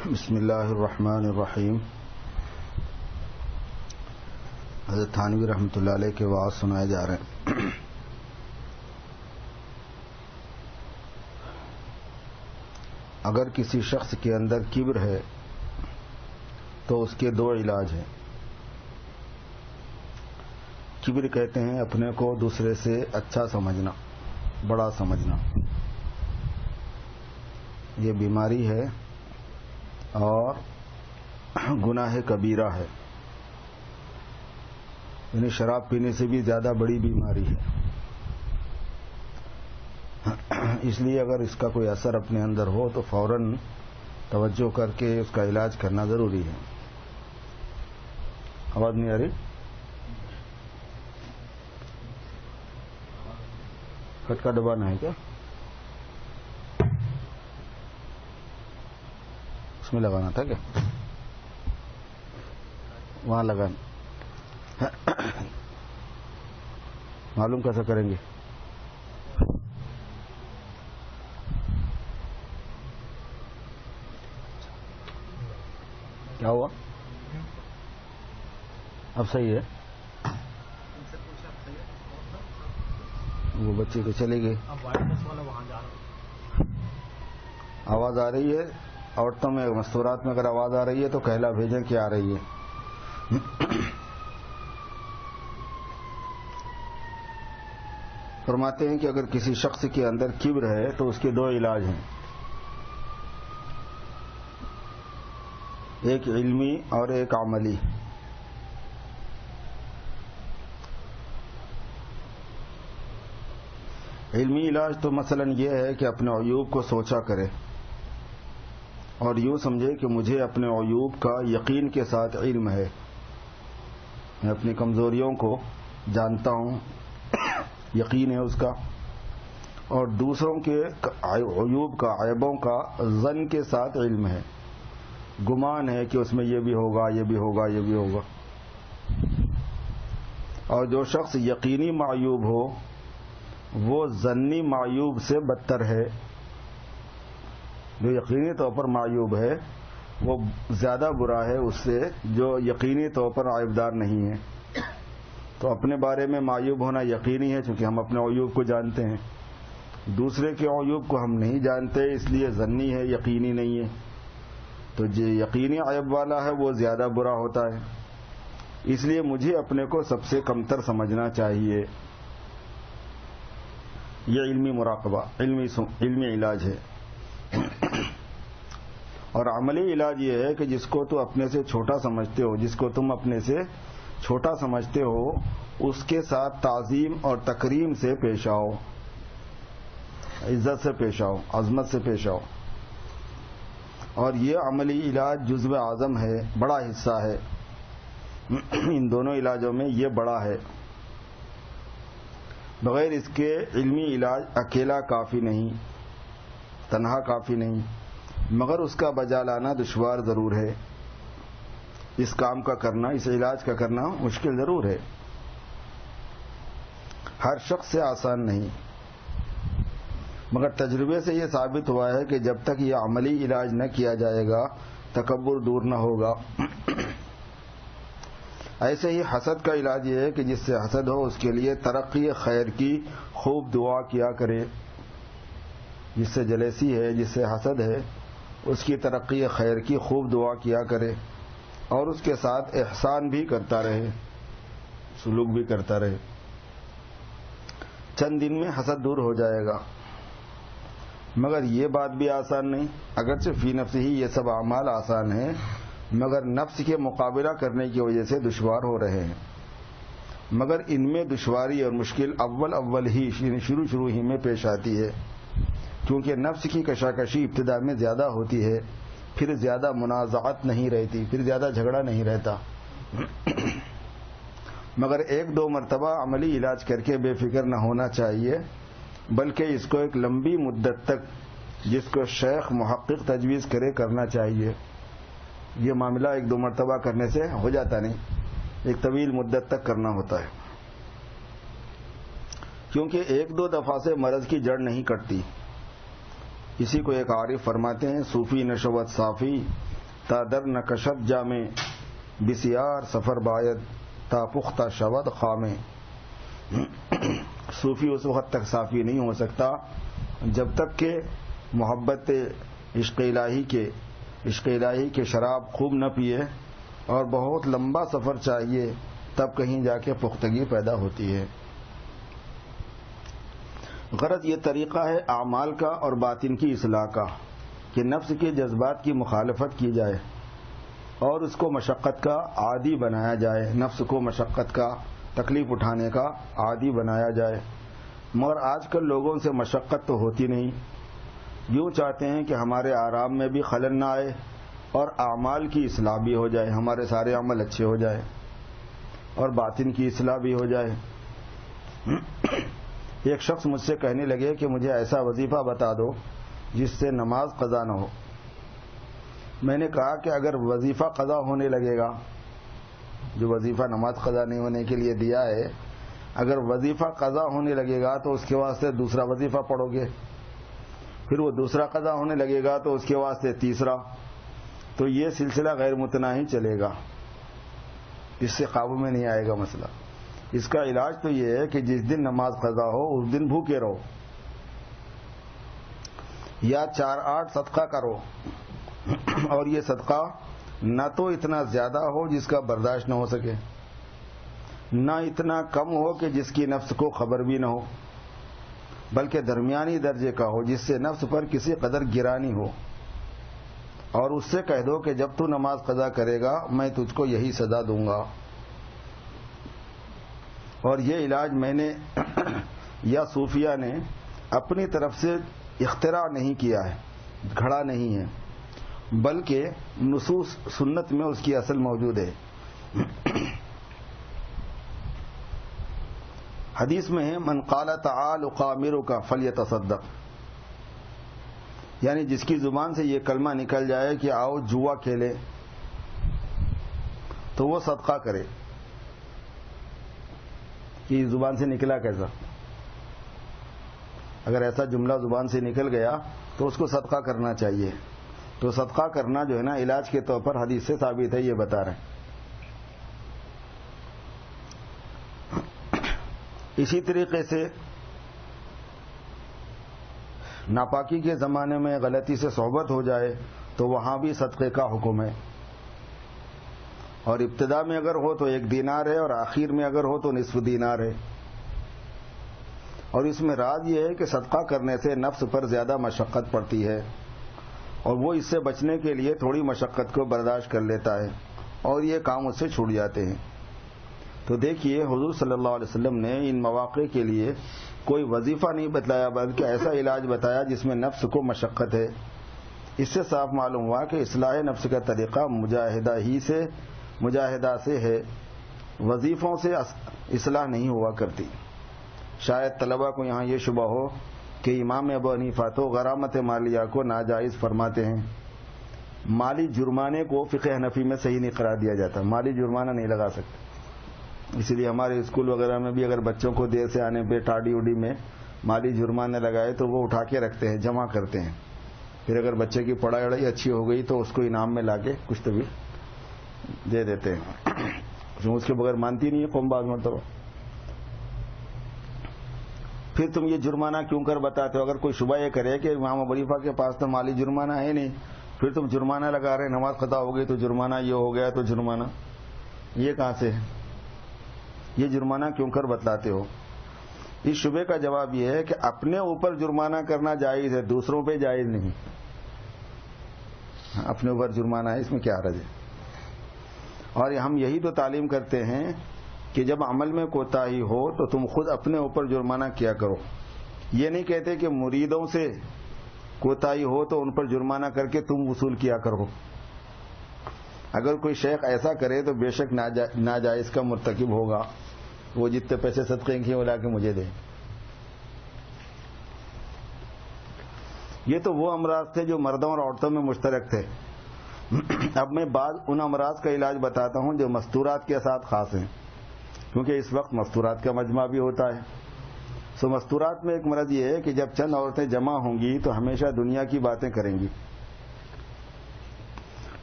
بسم اللہ الرحمن الرحیم. حضرت تھانوی رحمۃ اللہ علیہ کے وعظ سنائے جا رہے ہیں. اگر کسی شخص کے اندر کبر ہے تو اس کے دو علاج ہیں. کبر کہتے ہیں اپنے کو دوسرے سے اچھا سمجھنا، بڑا سمجھنا. یہ بیماری ہے اور گناہ کبیرہ ہے، یعنی شراب پینے سے بھی زیادہ بڑی بیماری ہے. اس لیے اگر اس کا کوئی اثر اپنے اندر ہو تو فوراً توجہ کر کے اس کا علاج کرنا ضروری ہے. آواز نہیں آ رہی؟ کٹ کا دبانا ہے کیا؟ اس میں لگانا تھا کیا؟ وہاں لگانا. معلوم کیسا کریں گے؟ کیا ہوا؟ اب صحیح ہے؟ وہ بچے تو چلے گئے. آواز آ رہی ہے؟ عورتوں میں مستورات میں اگر آواز آ رہی ہے تو کہلا بھیجیں کہ آ رہی ہے. فرماتے ہیں کہ اگر کسی شخص کے اندر کبر ہے تو اس کے دو علاج ہیں، ایک علمی اور ایک عملی. علمی علاج تو مثلا یہ ہے کہ اپنے عیوب کو سوچا کرے اور یوں سمجھے کہ مجھے اپنے عیوب کا یقین کے ساتھ علم ہے، میں اپنی کمزوریوں کو جانتا ہوں، یقین ہے اس کا، اور دوسروں کے عیوب کا، عیبوں کا ظن کے ساتھ علم ہے، گمان ہے کہ اس میں یہ بھی ہوگا، یہ بھی ہوگا، یہ بھی ہوگا. اور جو شخص یقینی معیوب ہو وہ ظنی معیوب سے بدتر ہے. جو یقینی طور پر معیوب ہے وہ زیادہ برا ہے اس سے جو یقینی طور پر عیبدار نہیں ہے. تو اپنے بارے میں معیوب ہونا یقینی ہے چونکہ ہم اپنے عیوب کو جانتے ہیں. دوسرے کے عیوب کو ہم نہیں جانتے اس لیے ظنی ہے، یقینی نہیں ہے. تو جو یقینی عیب والا ہے وہ زیادہ برا ہوتا ہے. اس لیے مجھے اپنے کو سب سے کمتر سمجھنا چاہیے. یہ علمی مراقبہ، علمی علاج ہے. اور عملی علاج یہ ہے کہ جس کو تو اپنے سے چھوٹا سمجھتے ہو، جس کو تم اپنے سے چھوٹا سمجھتے ہو اس کے ساتھ تعظیم اور تکریم سے پیش آؤ، عزت سے پیش آؤ، عظمت سے پیش آؤ. اور یہ عملی علاج جزو اعظم ہے، بڑا حصہ ہے. ان دونوں علاجوں میں یہ بڑا ہے. بغیر اس کے علمی علاج اکیلا کافی نہیں، تنہا کافی نہیں، مگر اس کا بجا لانا دشوار ضرور ہے. اس کام کا کرنا، اس علاج کا کرنا مشکل ضرور ہے، ہر شخص سے آسان نہیں. مگر تجربے سے یہ ثابت ہوا ہے کہ جب تک یہ عملی علاج نہ کیا جائے گا تکبر دور نہ ہوگا. ایسے ہی حسد کا علاج یہ ہے کہ جس سے حسد ہو اس کے لیے ترقی خیر کی خوب دعا کیا کرے. جس سے جلیسی ہے، جس سے حسد ہے، اس کی ترقی خیر کی خوب دعا کیا کرے اور اس کے ساتھ احسان بھی کرتا رہے، سلوک بھی کرتا رہے. چند دن میں حسد دور ہو جائے گا. مگر یہ بات بھی آسان نہیں. اگرچہ فی نفس ہی یہ سب اعمال آسان ہیں مگر نفس کے مقابلہ کرنے کی وجہ سے دشوار ہو رہے ہیں. مگر ان میں دشواری اور مشکل اول ہی، شروع ہی میں پیش آتی ہے، کیونکہ نفس کی کشاکشی ابتدا میں زیادہ ہوتی ہے، پھر زیادہ منازعت نہیں رہتی، پھر زیادہ جھگڑا نہیں رہتا. مگر ایک دو مرتبہ عملی علاج کر کے بے فکر نہ ہونا چاہیے، بلکہ اس کو ایک لمبی مدت تک، جس کو شیخ محقق تجویز کرے، کرنا چاہیے. یہ معاملہ ایک دو مرتبہ کرنے سے ہو جاتا نہیں، ایک طویل مدت تک کرنا ہوتا ہے. کیونکہ ایک دو دفعہ سے مرض کی جڑ نہیں کٹتی. اسی کو ایک عارف فرماتے ہیں صوفی نشوت صافی تا در نکشت جامے بسیار سفر باید تا پختہ شود خامے. صوفی اس وقت تک صافی نہیں ہو سکتا جب تک کہ محبت عشق الہی کے شراب خوب نہ پیے اور بہت لمبا سفر چاہیے، تب کہیں جا کے پختگی پیدا ہوتی ہے. غرض یہ طریقہ ہے اعمال کا اور باطن کی اصلاح کا کہ نفس کے جذبات کی مخالفت کی جائے اور اس کو مشقت کا عادی بنایا جائے، نفس کو مشقت کا، تکلیف اٹھانے کا عادی بنایا جائے. مگر آج کل لوگوں سے مشقت تو ہوتی نہیں، یوں چاہتے ہیں کہ ہمارے آرام میں بھی خلل نہ آئے اور اعمال کی اصلاح بھی ہو جائے، ہمارے سارے عمل اچھے ہو جائے اور باطن کی اصلاح بھی ہو جائے. ایک شخص مجھ سے کہنے لگے کہ مجھے ایسا وظیفہ بتا دو جس سے نماز قضا نہ ہو. میں نے کہا کہ اگر وظیفہ قضا ہونے لگے گا، جو وظیفہ نماز قضا نہیں ہونے کے لیے دیا ہے، اگر وظیفہ قضا ہونے لگے گا تو اس کے واسطے دوسرا وظیفہ پڑھو گے، پھر وہ دوسرا قضا ہونے لگے گا تو اس کے واسطے تیسرا، تو یہ سلسلہ غیر متناہی چلے گا، اس سے قابو میں نہیں آئے گا مسئلہ. اس کا علاج تو یہ ہے کہ جس دن نماز قضا ہو اس دن بھوکے رہو، یا 4-8 صدقہ کرو، اور یہ صدقہ نہ تو اتنا زیادہ ہو جس کا برداشت نہ ہو سکے، نہ اتنا کم ہو کہ جس کی نفس کو خبر بھی نہ ہو، بلکہ درمیانی درجے کا ہو جس سے نفس پر کسی قدر گرانی ہو. اور اس سے کہہ دو کہ جب تو نماز قضا کرے گا میں تجھ کو یہی سزا دوں گا. اور یہ علاج میں نے یا صوفیہ نے اپنی طرف سے اختراع نہیں کیا ہے، گھڑا نہیں ہے، بلکہ نصوص سنت میں اس کی اصل موجود ہے. حدیث میں ہے من قال تعال اقامرک فلیتصدق، یعنی جس کی زبان سے یہ کلمہ نکل جائے کہ آؤ جوا کھیلے تو وہ صدقہ کرے. کہ زبان سے نکلا کیسا؟ اگر ایسا جملہ زبان سے نکل گیا تو اس کو صدقہ کرنا چاہیے. تو صدقہ کرنا جو ہے نا علاج کے طور پر حدیث سے ثابت ہے، یہ بتا رہے ہیں. اسی طریقے سے ناپاکی کے زمانے میں غلطی سے صحبت ہو جائے تو وہاں بھی صدقے کا حکم ہے. اور ابتدا میں اگر ہو تو 1 دینار ہے اور آخر میں اگر ہو تو نصف دینار ہے. اور اس میں راز یہ ہے کہ صدقہ کرنے سے نفس پر زیادہ مشقت پڑتی ہے اور وہ اس سے بچنے کے لیے تھوڑی مشقت کو برداشت کر لیتا ہے اور یہ کام اس سے چھوٹ جاتے ہیں. تو دیکھیے حضور صلی اللہ علیہ وسلم نے ان مواقع کے لیے کوئی وظیفہ نہیں بتلایا بلکہ ایسا علاج بتایا جس میں نفس کو مشقت ہے. اس سے صاف معلوم ہوا کہ اصلاح نفس کا طریقہ مجاہدہ سے ہے، وظیفوں سے اصلاح نہیں ہوا کرتی. شاید طلبہ کو یہاں یہ شبہ ہو کہ امام ابو حنیفہ تو غرامت مالیہ کو ناجائز فرماتے ہیں. مالی جرمانے کو فقہ حنفی میں صحیح نہیں قرار دیا جاتا، مالی جرمانہ نہیں لگا سکتے. اس لیے ہمارے اسکول وغیرہ میں بھی اگر بچوں کو دیر سے آنے پہ ٹاڈی وڈی میں مالی جرمانے لگائے تو وہ اٹھا کے رکھتے ہیں، جمع کرتے ہیں. پھر اگر بچے کی پڑھائی وڑھائی اچھی ہو گئی تو اس کو انعام میں لا کے کچھ تو بھی دے دیتے ہیں. اس کے بغیر مانتی نہیں ہے قوم بعض مرتبہ. پھر تم یہ جرمانہ کیوں کر بتاتے ہو؟ اگر کوئی شبہ یہ کرے کہ امام ابو حنیفہ کے پاس تو مالی جرمانہ ہے نہیں، پھر تم جرمانہ لگا رہے، نماز قضا ہو گئی تو جرمانہ، یہ ہو گیا تو جرمانہ، یہ کہاں سے ہے؟ یہ جرمانہ کیوں کر بتلاتے ہو؟ اس شبے کا جواب یہ ہے کہ اپنے اوپر جرمانہ کرنا جائز ہے، دوسروں پہ جائز نہیں. اپنے اوپر جرمانہ ہے، اس میں کیا حرج ہے؟ اور ہم یہی تو تعلیم کرتے ہیں کہ جب عمل میں کوتاہی ہو تو تم خود اپنے اوپر جرمانہ کیا کرو. یہ نہیں کہتے کہ مریدوں سے کوتاہی ہو تو ان پر جرمانہ کر کے تم وصول کیا کرو. اگر کوئی شیخ ایسا کرے تو بے شک ناجائز کا مرتکب ہوگا. وہ جتنے پیسے صدقے کیے وہ لا کے مجھے دے. یہ تو وہ امراض تھے جو مردوں اور عورتوں میں مشترک تھے. اب میں بعض ان امراض کا علاج بتاتا ہوں جو مستورات کے ساتھ خاص ہیں، کیونکہ اس وقت مستورات کا مجمع بھی ہوتا ہے سو مستورات میں ایک مرض یہ ہے کہ جب چند عورتیں جمع ہوں گی تو ہمیشہ دنیا کی باتیں کریں گی.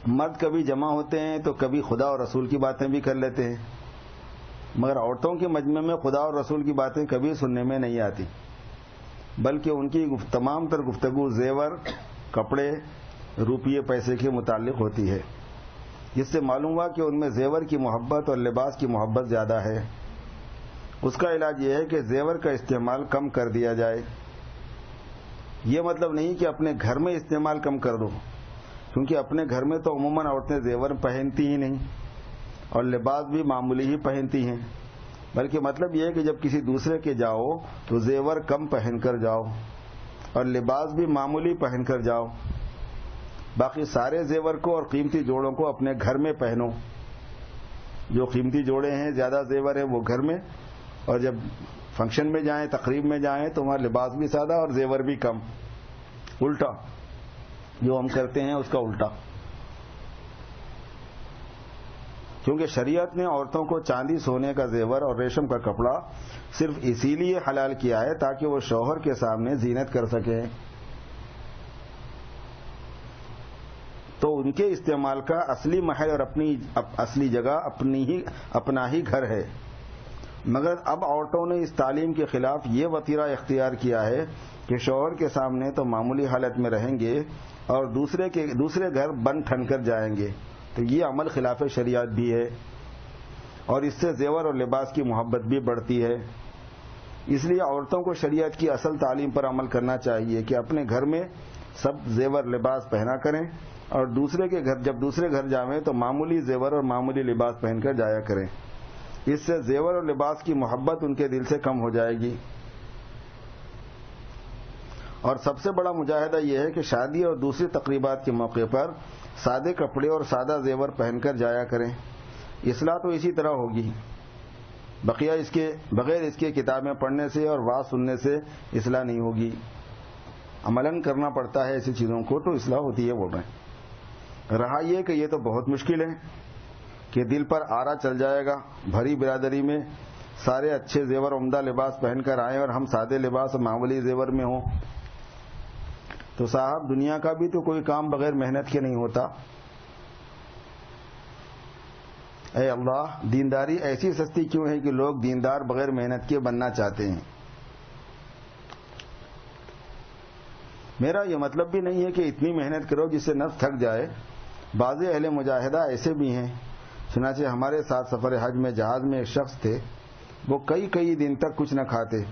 مرد کبھی جمع ہوتے ہیں تو کبھی خدا اور رسول کی باتیں بھی کر لیتے ہیں، مگر عورتوں کے مجمع میں خدا اور رسول کی باتیں کبھی سننے میں نہیں آتی، بلکہ ان کی تمام تر گفتگو زیور، کپڑے، روپیے، پیسے کے متعلق ہوتی ہے، جس سے معلوم ہوا کہ ان میں زیور کی محبت اور لباس کی محبت زیادہ ہے. اس کا علاج یہ ہے کہ زیور کا استعمال کم کر دیا جائے. یہ مطلب نہیں کہ اپنے گھر میں استعمال کم کر دو، کیونکہ اپنے گھر میں تو عموماً عورتیں زیور پہنتی ہی نہیں اور لباس بھی معمولی ہی پہنتی ہیں، بلکہ مطلب یہ ہے کہ جب کسی دوسرے کے جاؤ تو زیور کم پہن کر جاؤ اور لباس بھی معمولی پہن کر جاؤ. باقی سارے زیور کو اور قیمتی جوڑوں کو اپنے گھر میں پہنو. جو قیمتی جوڑے ہیں، زیادہ زیور ہیں، وہ گھر میں، اور جب فنکشن میں جائیں، تقریب میں جائیں تو وہاں لباس بھی سادہ اور زیور بھی کم. الٹا جو ہم کرتے ہیں اس کا الٹا. کیونکہ شریعت نے عورتوں کو چاندی، سونے کا زیور اور ریشم کا کپڑا صرف اسی لیے حلال کیا ہے تاکہ وہ شوہر کے سامنے زینت کر سکیں. تو ان کے استعمال کا اصلی محل اور اصلی جگہ اپنا ہی گھر ہے. مگر اب عورتوں نے اس تعلیم کے خلاف یہ وتیرہ اختیار کیا ہے کہ شوہر کے سامنے تو معمولی حالت میں رہیں گے اور دوسرے گھر بن ٹھن کر جائیں گے. تو یہ عمل خلاف شریعت بھی ہے اور اس سے زیور اور لباس کی محبت بھی بڑھتی ہے. اس لیے عورتوں کو شریعت کی اصل تعلیم پر عمل کرنا چاہیے کہ اپنے گھر میں سب زیور لباس پہنا کریں اور جب دوسرے گھر جائیں تو معمولی زیور اور معمولی لباس پہن کر جایا کریں. اس سے زیور اور لباس کی محبت ان کے دل سے کم ہو جائے گی. اور سب سے بڑا مجاہدہ یہ ہے کہ شادی اور دوسری تقریبات کے موقع پر سادے کپڑے اور سادہ زیور پہن کر جایا کریں. اصلاح تو اسی طرح ہوگی. بغیر اس کے کتابیں پڑھنے سے اور وعظ سننے سے اصلاح نہیں ہوگی. عملاً کرنا پڑتا ہے ایسی چیزوں کو تو اصلاح ہوتی ہے. بول رہے ہیں. رہا یہ کہ یہ تو بہت مشکل ہے کہ دل پر آرا چل جائے گا، بھری برادری میں سارے اچھے زیور عمدہ لباس پہن کر آئیں اور ہم سادے لباس اور معمولی زیور میں ہوں. تو صاحب دنیا کا بھی تو کوئی کام بغیر محنت کے نہیں ہوتا. اے اللہ، دینداری ایسی سستی کیوں ہے کہ لوگ دیندار بغیر محنت کے بننا چاہتے ہیں؟ میرا یہ مطلب بھی نہیں ہے کہ اتنی محنت کرو جس سے نفس تھک جائے. بعض اہل مجاہدہ ایسے بھی ہیں. چنانچہ ہمارے ساتھ سفر حج میں جہاز میں ایک شخص تھے، وہ کئی دن تک کچھ نہ کھاتے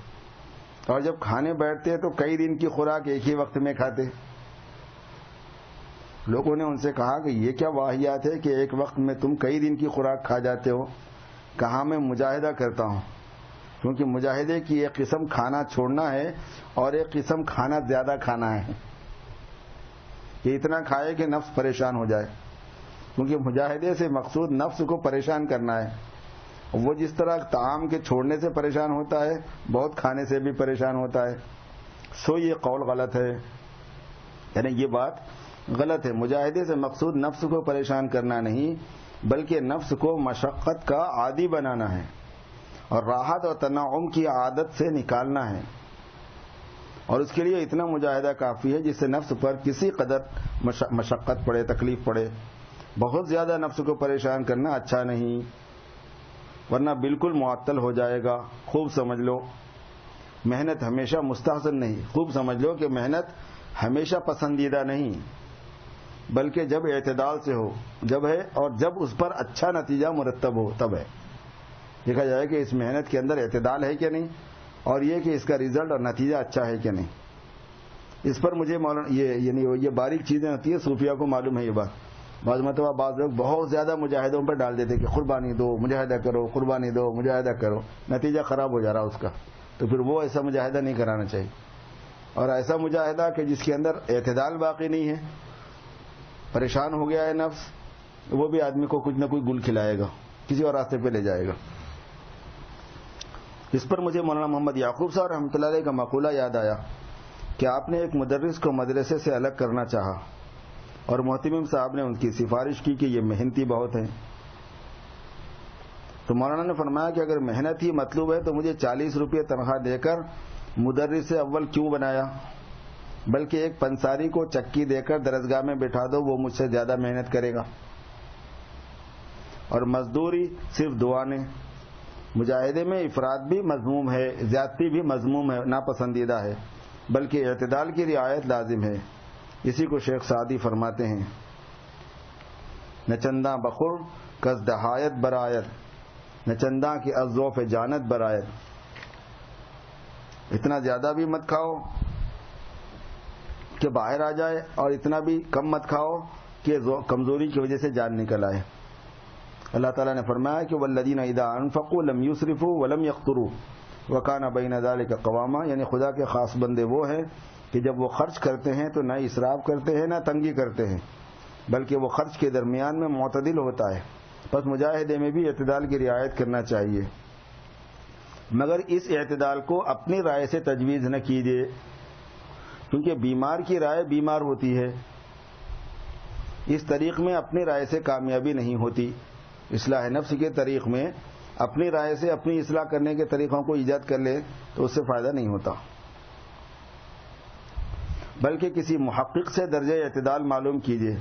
اور جب کھانے بیٹھتے تو کئی دن کی خوراک ایک ہی وقت میں کھاتے. لوگوں نے ان سے کہا کہ یہ کیا واہیات ہے کہ ایک وقت میں تم کئی دن کی خوراک کھا جاتے ہو؟ کہا میں مجاہدہ کرتا ہوں، کیونکہ مجاہدے کی ایک قسم کھانا چھوڑنا ہے اور ایک قسم کھانا زیادہ کھانا ہے، کہ اتنا کھائے کہ نفس پریشان ہو جائے. کیونکہ مجاہدے سے مقصود نفس کو پریشان کرنا ہے. وہ جس طرح طعام کے چھوڑنے سے پریشان ہوتا ہے، بہت کھانے سے بھی پریشان ہوتا ہے. سو یہ قول غلط ہے، یعنی یہ بات غلط ہے. مجاہدے سے مقصود نفس کو پریشان کرنا نہیں، بلکہ نفس کو مشقت کا عادی بنانا ہے اور راحت اور تنعم کی عادت سے نکالنا ہے. اور اس کے لیے اتنا مجاہدہ کافی ہے جس سے نفس پر کسی قدر مشقت پڑے، تکلیف پڑے. بہت زیادہ نفس کو پریشان کرنا اچھا نہیں، ورنہ بالکل معطل ہو جائے گا. خوب سمجھ لو، محنت ہمیشہ مستحسن نہیں. خوب سمجھ لو کہ محنت ہمیشہ پسندیدہ نہیں، بلکہ جب اعتدال سے ہو، جب اس پر اچھا نتیجہ مرتب ہو تب ہے. دیکھا جائے کہ اس محنت کے اندر اعتدال ہے کہ نہیں، اور یہ کہ اس کا رزلٹ اور نتیجہ اچھا ہے کہ نہیں. اس پر مجھے یہ باریک چیزیں ہوتی ہیں، صوفیہ کو معلوم ہے یہ بات. بعض مرتبہ بعض لوگ بہت زیادہ مجاہدوں پر ڈال دیتے کہ قربانی دو، مجاہدہ کرو، قربانی دو، مجاہدہ کرو. نتیجہ خراب ہو جا رہا اس کا. تو پھر وہ ایسا مجاہدہ نہیں کرانا چاہیے. اور ایسا مجاہدہ کہ جس کے اندر اعتدال باقی نہیں ہے، پریشان ہو گیا ہے نفس، وہ بھی آدمی کو کچھ نہ کچھ گل کھلائے گا، کسی اور راستے پہ لے جائے گا. اس پر مجھے مولانا محمد یعقوب صاحب رحمۃ اللہ علیہ کا مقولہ یاد آیا کہ آپ نے ایک مدرس کو مدرسے سے الگ کرنا چاہا اور محتمم صاحب نے ان کی سفارش کی کہ یہ محنتی بہت ہیں. تو مولانا نے فرمایا کہ اگر محنت ہی مطلوب ہے تو مجھے 40 روپے تنخواہ دے کر مدرس اول کیوں بنایا، بلکہ ایک پنساری کو چکی دے کر درسگاہ میں بٹھا دو، وہ مجھ سے زیادہ محنت کرے گا۔ اور مزدوری صرف دعانے۔ مجاہدے میں افراد بھی مذموم ہے، زیادتی بھی مذموم ہے، ناپسندیدہ ہے، بلکہ اعتدال کی رعایت لازم ہے۔ اسی کو شیخ سعدی فرماتے ہیں، نہ چنداں بخور کز دہایت برایت، نہ چنداں کی از ذوف جانت برایت۔ اتنا زیادہ بھی مت کھاؤ کہ باہر آ جائے، اور اتنا بھی کم مت کھاؤ کہ کمزوری کی وجہ سے جان نکل آئے۔ اللہ تعالیٰ نے فرمایا کہ والذین اذا انفقوا لم یسرفوا ولم یقتروا وکان بین ذلک قواما، یعنی خدا کے خاص بندے وہ ہیں کہ جب وہ خرچ کرتے ہیں تو نہ اسراف کرتے ہیں نہ تنگی کرتے ہیں، بلکہ وہ خرچ کے درمیان میں معتدل ہوتا ہے۔ بس مجاہدے میں بھی اعتدال کی رعایت کرنا چاہیے، مگر اس اعتدال کو اپنی رائے سے تجویز نہ کیجیے، کیونکہ بیمار کی رائے بیمار ہوتی ہے۔ اس طریق میں اپنی رائے سے کامیابی نہیں ہوتی۔ اصلاح نفس کے طریق میں اپنی رائے سے اپنی اصلاح کرنے کے طریقوں کو ایجاد کر لے تو اس سے فائدہ نہیں ہوتا، بلکہ کسی محقق سے درجہ اعتدال معلوم کیجیے۔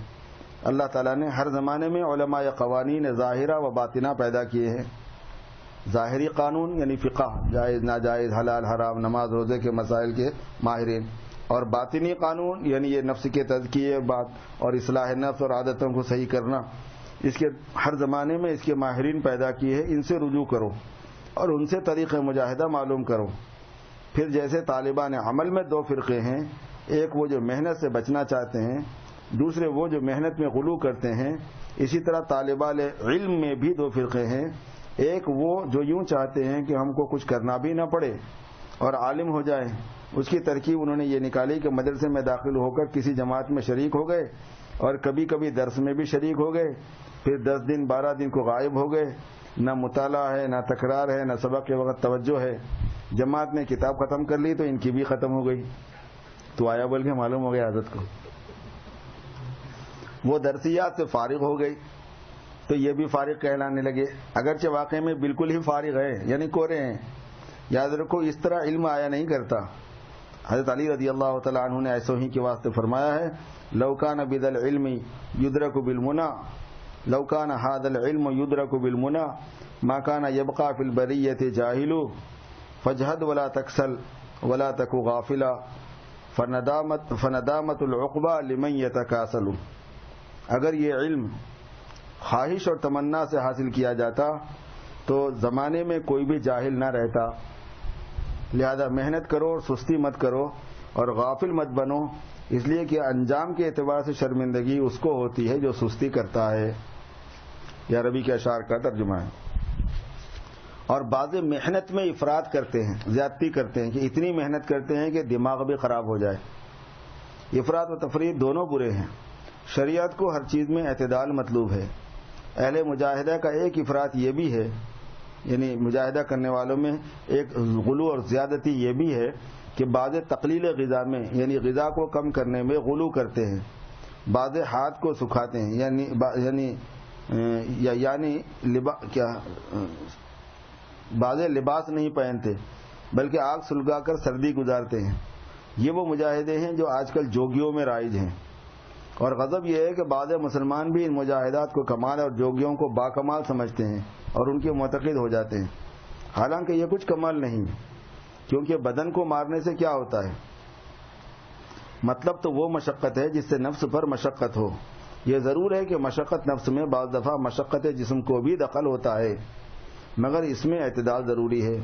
اللہ تعالیٰ نے ہر زمانے میں علماء قوانین ظاہرہ و باطنہ پیدا کیے ہیں۔ ظاہری قانون یعنی فقہ، جائز ناجائز، حلال حرام، نماز روزے کے مسائل کے ماہرین، اور باطنی قانون یعنی یہ نفس کے تزکیے بات اور اصلاح نفس اور عادتوں کو صحیح کرنا، اس کے ہر زمانے میں اس کے ماہرین پیدا کیے ہیں۔ ان سے رجوع کرو اور ان سے طریق مجاہدہ معلوم کرو۔ پھر جیسے طالبان عمل میں دو فرقے ہیں، ایک وہ جو محنت سے بچنا چاہتے ہیں، دوسرے وہ جو محنت میں غلو کرتے ہیں، اسی طرح طالبان علم میں بھی دو فرقے ہیں، ایک وہ جو یوں چاہتے ہیں کہ ہم کو کچھ کرنا بھی نہ پڑے اور عالم ہو جائے۔ اس کی ترکیب انہوں نے یہ نکالی کہ مدرسے میں داخل ہو کر کسی جماعت میں شریک ہو گئے اور کبھی کبھی درس میں بھی شریک ہو گئے، پھر 10 دن 12 دن کو غائب ہو گئے، نہ مطالعہ ہے، نہ تکرار ہے، نہ سبق کے وقت توجہ ہے۔ جماعت نے کتاب ختم کر لی تو ان کی بھی ختم ہو گئی، تو آیا بول کے معلوم ہو گیا حضرت کو۔ وہ درسیات سے فارغ ہو گئی تو یہ بھی فارغ کہلانے لگے، اگرچہ واقع میں بالکل ہی فارغ ہے، یعنی کورے ہیں۔ یاد رکھو اس طرح علم آیا نہیں کرتا۔ حضرت علی رضی اللہ تعالیٰ عنہ نے ایسو ہی کے واسطے فرمایا ہے، لو کان بذا العلم یدرک بالمنى لو کان ھذا العلم یدرک بالمنى ما کان یبقى فی البریۃ جاہل فاجھد ولا تکسل ولا تک غافلا فندامت العقبى لمن یتکاسل۔ اگر یہ علم خواہش اور تمنا سے حاصل کیا جاتا تو زمانے میں کوئی بھی جاہل نہ رہتا، لہذا محنت کرو اور سستی مت کرو اور غافل مت بنو، اس لیے کہ انجام کے اعتبار سے شرمندگی اس کو ہوتی ہے جو سستی کرتا ہے۔ یہ ربی کے اشعار کا ترجمہ ہے۔ اور بعض محنت میں افراط کرتے ہیں، زیادتی کرتے ہیں کہ اتنی محنت کرتے ہیں کہ دماغ بھی خراب ہو جائے۔ افراط و تفریط دونوں برے ہیں۔ شریعت کو ہر چیز میں اعتدال مطلوب ہے۔ اہل مجاہدہ کا ایک افراط یہ بھی ہے، یعنی مجاہدہ کرنے والوں میں ایک غلو اور زیادتی یہ بھی ہے کہ بعض تقلیل غذا میں یعنی غذا کو کم کرنے میں غلو کرتے ہیں، بعض ہاتھ کو سکھاتے ہیں، یعنی بعض لباس نہیں پہنتے بلکہ آگ سلگا کر سردی گزارتے ہیں۔ یہ وہ مجاہدے ہیں جو آج کل جوگیوں میں رائج ہیں، اور غضب یہ ہے کہ بعض مسلمان بھی ان مجاہدات کو کمال اور جوگیوں کو باکمال سمجھتے ہیں اور ان کے معتقد ہو جاتے ہیں، حالانکہ یہ کچھ کمال نہیں، کیونکہ بدن کو مارنے سے کیا ہوتا ہے؟ مطلب تو وہ مشقت ہے جس سے نفس پر مشقت ہو۔ یہ ضرور ہے کہ مشقت نفس میں بعض دفعہ مشقت جسم کو بھی دخل ہوتا ہے، مگر اس میں اعتدال ضروری ہے۔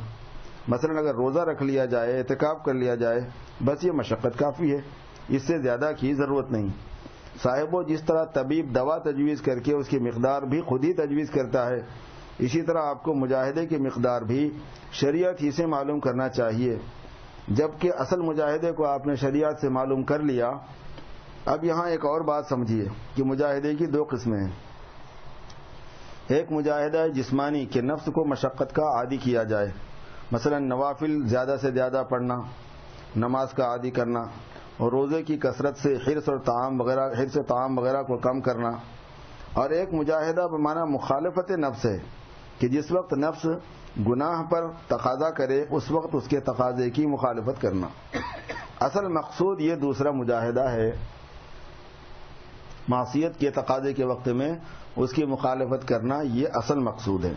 مثلا اگر روزہ رکھ لیا جائے، اعتکاف کر لیا جائے، بس یہ مشقت کافی ہے، اس سے زیادہ کی ضرورت نہیں۔ صاحبو، جس طرح طبیب دوا تجویز کر کے اس کی مقدار بھی خود ہی تجویز کرتا ہے، اسی طرح آپ کو مجاہدے کی مقدار بھی شریعت ہی سے معلوم کرنا چاہیے۔ جبکہ اصل مجاہدے کو آپ نے شریعت سے معلوم کر لیا۔ اب یہاں ایک اور بات سمجھیے کہ مجاہدے کی دو قسمیں ہیں۔ ایک مجاہدہ ہے جسمانی کہ نفس کو مشقت کا عادی کیا جائے، مثلا نوافل زیادہ سے زیادہ پڑھنا، نماز کا عادی کرنا، اور روزے کی کثرت سے حرص طعام وغیرہ کو کم کرنا۔ اور ایک مجاہدہ بمعنی مخالفت نفس ہے کہ جس وقت نفس گناہ پر تقاضا کرے اس وقت اس کے تقاضے کی مخالفت کرنا. اصل مقصود یہ دوسرا مجاہدہ ہے. معصیت کے تقاضے کے وقت میں اس کی مخالفت کرنا یہ اصل مقصود ہے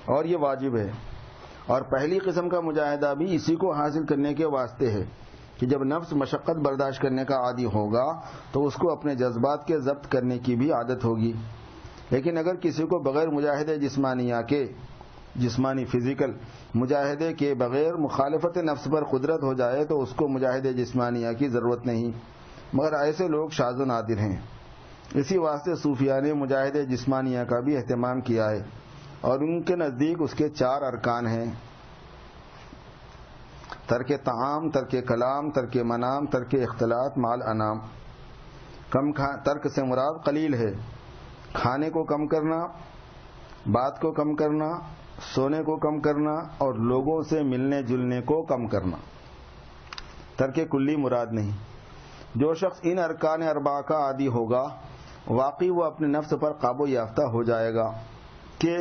اور یہ واجب ہے. اور پہلی قسم کا مجاہدہ بھی اسی کو حاصل کرنے کے واسطے ہے کہ جب نفس مشقت برداشت کرنے کا عادی ہوگا تو اس کو اپنے جذبات کے ضبط کرنے کی بھی عادت ہوگی. لیکن اگر کسی کو بغیر مجاہدے جسمانی فزیکل مجاہدے کے بغیر مخالفت نفس پر قدرت ہو جائے تو اس کو مجاہدے جسمانیہ کی ضرورت نہیں. مگر ایسے لوگ شاذ و نادر ہیں. اسی واسطے صوفیاء نے مجاہدے جسمانیہ کا بھی اہتمام کیا ہے اور ان کے نزدیک اس کے 4 ارکان ہیں: ترک طعام، ترک کلام، ترک منام، ترک اختلاط مال انام. ترک سے مراد قلیل ہے، کھانے کو کم کرنا، بات کو کم کرنا، سونے کو کم کرنا اور لوگوں سے ملنے جلنے کو کم کرنا. ترک کلی مراد نہیں. جو شخص ان ارکان 4 کا عادی ہوگا واقعی وہ اپنے نفس پر قابو یافتہ ہو جائے گا کہ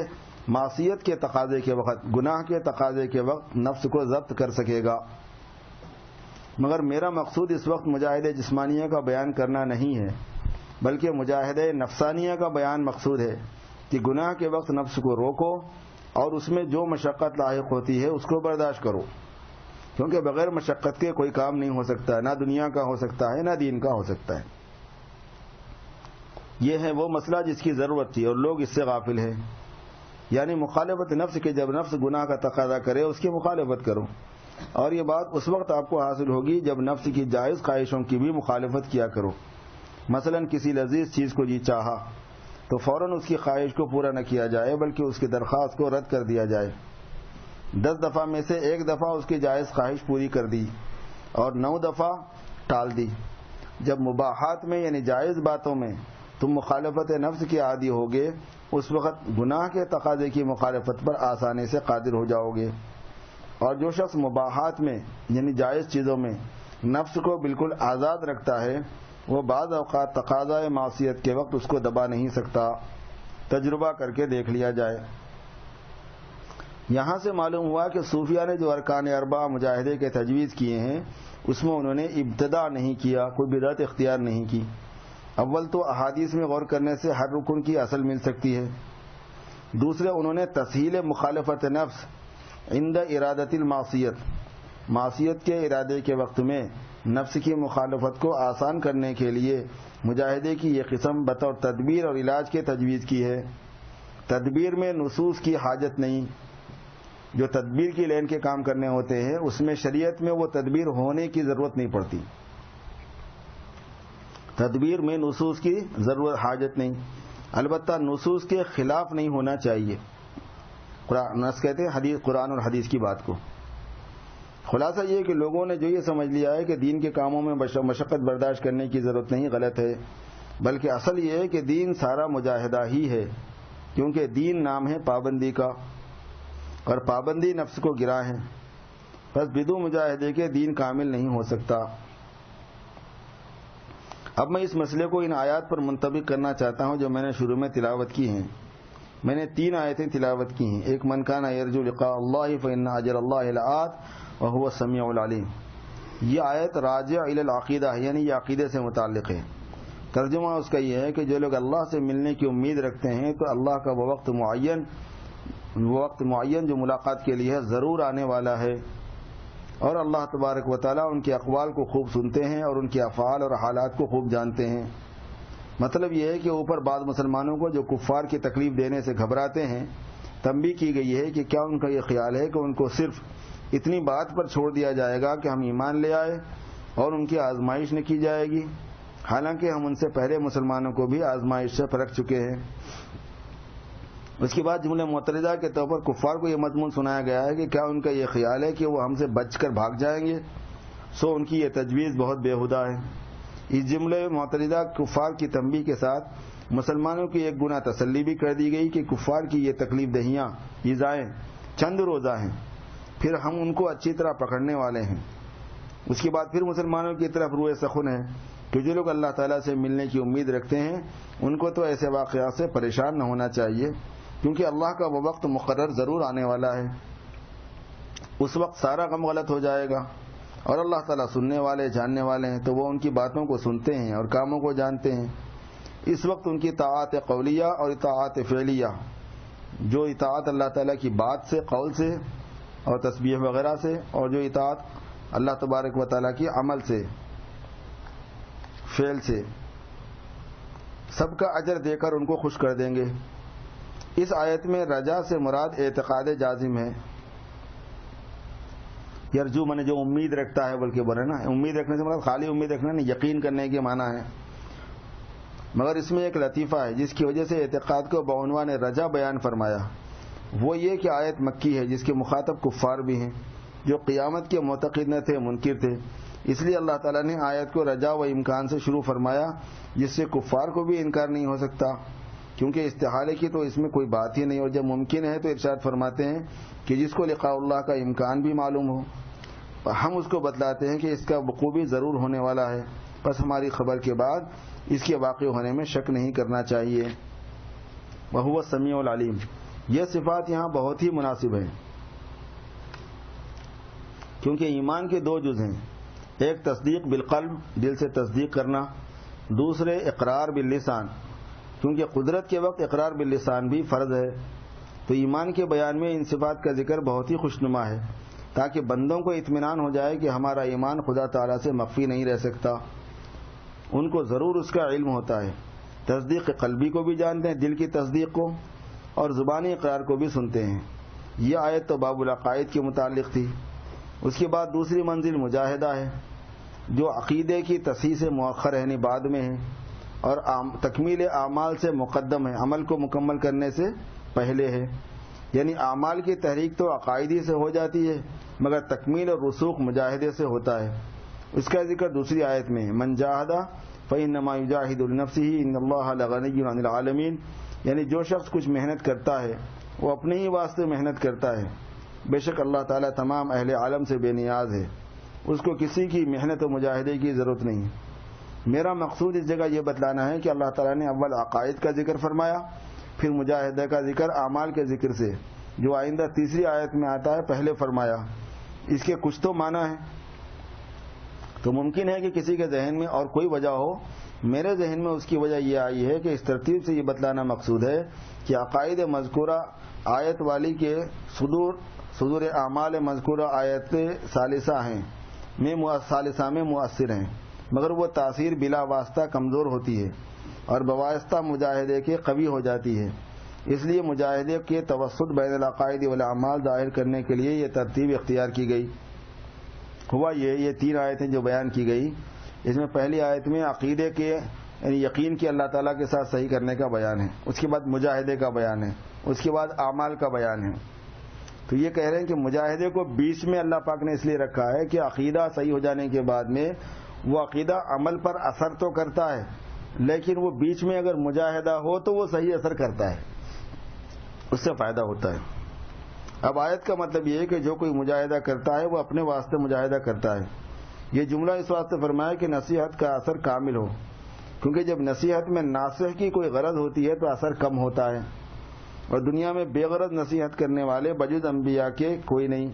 معصیت کے تقاضے کے وقت، گناہ کے تقاضے کے وقت نفس کو ضبط کر سکے گا. مگر میرا مقصود اس وقت مجاہدہ جسمانیہ کا بیان کرنا نہیں ہے بلکہ مجاہدہ نفسانیہ کا بیان مقصود ہے کہ گناہ کے وقت نفس کو روکو اور اس میں جو مشقت لاحق ہوتی ہے اس کو برداشت کرو، کیونکہ بغیر مشقت کے کوئی کام نہیں ہو سکتا، نہ دنیا کا ہو سکتا ہے نہ دین کا ہو سکتا ہے. یہ ہے وہ مسئلہ جس کی ضرورت تھی اور لوگ اس سے غافل ہیں. یعنی مخالفت نفس کے، جب نفس گناہ کا تقاضا کرے اس کی مخالفت کرو. اور یہ بات اس وقت آپ کو حاصل ہوگی جب نفس کی جائز خواہشوں کی بھی مخالفت کیا کرو. مثلا کسی لذیذ چیز کو جی چاہا تو فوراً اس کی خواہش کو پورا نہ کیا جائے بلکہ اس کی درخواست کو رد کر دیا جائے. 10 دفعہ میں سے 1 دفعہ اس کی جائز خواہش پوری کر دی اور 9 دفعہ ٹال دی. جب مباحات میں یعنی جائز باتوں میں تم مخالفت نفس کے عادی ہوگے اس وقت گناہ کے تقاضے کی مخالفت پر آسانی سے قادر ہو جاؤ گے. اور جو شخص مباحات میں یعنی جائز چیزوں میں نفس کو بالکل آزاد رکھتا ہے وہ بعض اوقات تقاضۂ معصیت کے وقت اس کو دبا نہیں سکتا. تجربہ کر کے دیکھ لیا جائے. یہاں سے معلوم ہوا کہ صوفیاء نے جو ارکان 4 مجاہدے کے تجویز کیے ہیں اس میں انہوں نے ابتداء نہیں کیا، کوئی بدعت اختیار نہیں کی. اول تو احادیث میں غور کرنے سے ہر رکن کی اصل مل سکتی ہے. دوسرے انہوں نے تسہیل مخالفت نفس عند ارادت المعصیت، معصیت کے ارادے کے وقت میں نفس کی مخالفت کو آسان کرنے کے لیے مجاہدے کی یہ قسم بطور تدبیر اور علاج کے تجویز کی ہے. تدبیر میں نصوص کی حاجت نہیں. جو تدبیر کی لین کے کام کرنے ہوتے ہیں اس میں شریعت میں وہ تدبیر ہونے کی ضرورت نہیں پڑتی. تدبیر میں نصوص کی ضرورت حاجت نہیں، البتہ نصوص کے خلاف نہیں ہونا چاہیے. نص کہتے ہیں حدیث، قرآن اور حدیث کی بات کو. خلاصہ یہ کہ لوگوں نے جو یہ سمجھ لیا ہے کہ دین کے کاموں میں مشقت برداشت کرنے کی ضرورت نہیں، غلط ہے. بلکہ اصل یہ ہے کہ دین سارا مجاہدہ ہی ہے، کیونکہ دین نام ہے پابندی کا اور پابندی نفس کو گرا ہے. بس بدو مجاہدے کے دین کامل نہیں ہو سکتا. اب میں اس مسئلے کو ان آیات پر منطبق کرنا چاہتا ہوں جو میں نے شروع میں تلاوت کی ہیں. میں نے 3 آیتیں تلاوت کی ہیں. ایک من کان یرجو لقاء اللہ فإن اجر اللہ لآت وهو السمیع العلیم. یہ آیت راجع الی العقیدہ ہے، یعنی یہ عقیدے سے متعلق ہے. ترجمہ اس کا یہ ہے کہ جو لوگ اللہ سے ملنے کی امید رکھتے ہیں تو اللہ کا وہ وقت معین جو ملاقات کے لیے ضرور آنے والا ہے. اور اللہ تبارک و تعالیٰ ان کے اقوال کو خوب سنتے ہیں اور ان کے افعال اور حالات کو خوب جانتے ہیں. مطلب یہ ہے کہ اوپر بعض مسلمانوں کو جو کفار کی تکلیف دینے سے گھبراتے ہیں تنبیہ کی گئی ہے کہ کیا ان کا یہ خیال ہے کہ ان کو صرف اتنی بات پر چھوڑ دیا جائے گا کہ ہم ایمان لے آئے اور ان کی آزمائش نہ کی جائے گی، حالانکہ ہم ان سے پہلے مسلمانوں کو بھی آزمائش سے پرکھ چکے ہیں. اس کے بعد جملہ معترضہ کے طور پر کفار کو یہ مضمون سنایا گیا ہے کہ کیا ان کا یہ خیال ہے کہ وہ ہم سے بچ کر بھاگ جائیں گے، سو ان کی یہ تجویز بہت بیہودہ ہے. اس جملے معترضہ کفار کی تنبیہ کے ساتھ مسلمانوں کی ایک گنا تسلی بھی کر دی گئی کہ کفار کی یہ تکلیف دہیاں، ایذائیں چند روزہ ہیں، پھر ہم ان کو اچھی طرح پکڑنے والے ہیں. اس کے بعد پھر مسلمانوں کی طرف روئے سخن ہے کہ جو لوگ اللہ تعالیٰ سے ملنے کی امید رکھتے ہیں ان کو تو ایسے واقعات سے پریشان نہ ہونا چاہیے کیونکہ اللہ کا وہ وقت مقرر ضرور آنے والا ہے، اس وقت سارا غم غلط ہو جائے گا، اور اللہ تعالیٰ سننے والے جاننے والے ہیں، تو وہ ان کی باتوں کو سنتے ہیں اور کاموں کو جانتے ہیں۔ اس وقت ان کی طاعت قولیہ اور اطاعت فعلیہ، جو اطاعت اللہ تعالیٰ کی بات سے، قول سے اور تسبیح وغیرہ سے، اور جو اطاعت اللہ تبارک و تعالیٰ کی عمل سے، فعل سے، سب کا اجر دے کر ان کو خوش کر دیں گے۔ اس آیت میں رجا سے مراد اعتقاد جازم ہے۔ یرجو من جو امید رکھتا ہے، بلکہ بولے نا، امید رکھنے سے مراد خالی امید رکھنا نہیں، یقین کرنے کے معنی ہے۔ مگر اس میں ایک لطیفہ ہے جس کی وجہ سے اعتقاد کو بعنوان رجا بیان فرمایا، وہ یہ کہ آیت مکی ہے جس کے مخاطب کفار بھی ہیں جو قیامت کے معتقد نہ تھے، منکر تھے، اس لیے اللہ تعالیٰ نے آیت کو رجا و امکان سے شروع فرمایا، جس سے کفار کو بھی انکار نہیں ہو سکتا، کیونکہ استحالے کی تو اس میں کوئی بات ہی نہیں، اور جب ممکن ہے تو ارشاد فرماتے ہیں کہ جس کو لقاء اللہ کا امکان بھی معلوم ہو، ہم اس کو بتلاتے ہیں کہ اس کا وقوع بھی ضرور ہونے والا ہے، بس ہماری خبر کے بعد اس کے واقع ہونے میں شک نہیں کرنا چاہیے۔ وہو السمیع العلیم، یہ صفات یہاں بہت ہی مناسب ہے، کیونکہ ایمان کے دو جز ہیں، ایک تصدیق بالقلب، دل سے تصدیق کرنا، دوسرے اقرار باللسان، کیونکہ قدرت کے وقت اقرار باللسان بھی فرض ہے۔ تو ایمان کے بیان میں ان صفات کا ذکر بہت ہی خوشنما ہے، تاکہ بندوں کو اطمینان ہو جائے کہ ہمارا ایمان خدا تعالیٰ سے مخفی نہیں رہ سکتا، ان کو ضرور اس کا علم ہوتا ہے، تصدیق قلبی کو بھی جانتے ہیں، دل کی تصدیق کو، اور زبانی اقرار کو بھی سنتے ہیں۔ یہ آیت تو باب العقائد کے متعلق تھی۔ اس کے بعد دوسری منزل مجاہدہ ہے، جو عقیدے کی تصحیح سے مؤخر یعنی بعد میں ہے، اور تکمیل اعمال سے مقدم ہے، عمل کو مکمل کرنے سے پہلے ہے، یعنی اعمال کی تحریک تو عقائدی سے ہو جاتی ہے، مگر تکمیل اور رسوخ مجاہدے سے ہوتا ہے۔ اس کا ذکر دوسری آیت میں ہے، من جاہد فإنما یجاہد لنفسہ ان اللہ لغنی عن العالمین، یعنی جو شخص کچھ محنت کرتا ہے وہ اپنے ہی واسطے محنت کرتا ہے، بے شک اللہ تعالیٰ تمام اہل عالم سے بے نیاز ہے، اس کو کسی کی محنت و مجاہدے کی ضرورت نہیں۔ میرا مقصود اس جگہ یہ بتلانا ہے کہ اللہ تعالیٰ نے اول عقائد کا ذکر فرمایا، پھر مجاہدہ کا ذکر اعمال کے ذکر سے، جو آئندہ تیسری آیت میں آتا ہے، پہلے فرمایا۔ اس کے کچھ تو معنی ہے، تو ممکن ہے کہ کسی کے ذہن میں اور کوئی وجہ ہو، میرے ذہن میں اس کی وجہ یہ آئی ہے کہ اس ترتیب سے یہ بتلانا مقصود ہے کہ عقائد مذکورہ آیت والی کے صدور اعمال مذکورہ آیت ثالثہ میں مؤثر ہیں، مگر وہ تاثیر بلا واسطہ کمزور ہوتی ہے اور بواسطہ مجاہدے کے قوی ہو جاتی ہے۔ اس لیے مجاہدے کے توسط بین العقائد والاعمال ظاہر کرنے کے لیے یہ ترتیب اختیار کی گئی۔ ہوا یہ تین آیتیں جو بیان کی گئی، اس میں پہلی آیت میں عقیدے کے یعنی یقین کی اللہ تعالیٰ کے ساتھ صحیح کرنے کا بیان ہے، اس کے بعد مجاہدے کا بیان ہے، اس کے بعد اعمال کا بیان ہے۔ تو یہ کہہ رہے ہیں کہ مجاہدے کو بیچ میں اللہ پاک نے اس لیے رکھا ہے کہ عقیدہ صحیح ہو جانے کے بعد میں وہ عقیدہ عمل پر اثر تو کرتا ہے، لیکن وہ بیچ میں اگر مجاہدہ ہو تو وہ صحیح اثر کرتا ہے، اس سے فائدہ ہوتا ہے۔ اب آیت کا مطلب یہ ہے کہ جو کوئی مجاہدہ کرتا ہے وہ اپنے واسطے مجاہدہ کرتا ہے۔ یہ جملہ اس واسطے فرمایا کہ نصیحت کا اثر کامل ہو، کیونکہ جب نصیحت میں ناصح کی کوئی غرض ہوتی ہے تو اثر کم ہوتا ہے، اور دنیا میں بے غرض نصیحت کرنے والے بجز انبیاء کے کوئی نہیں،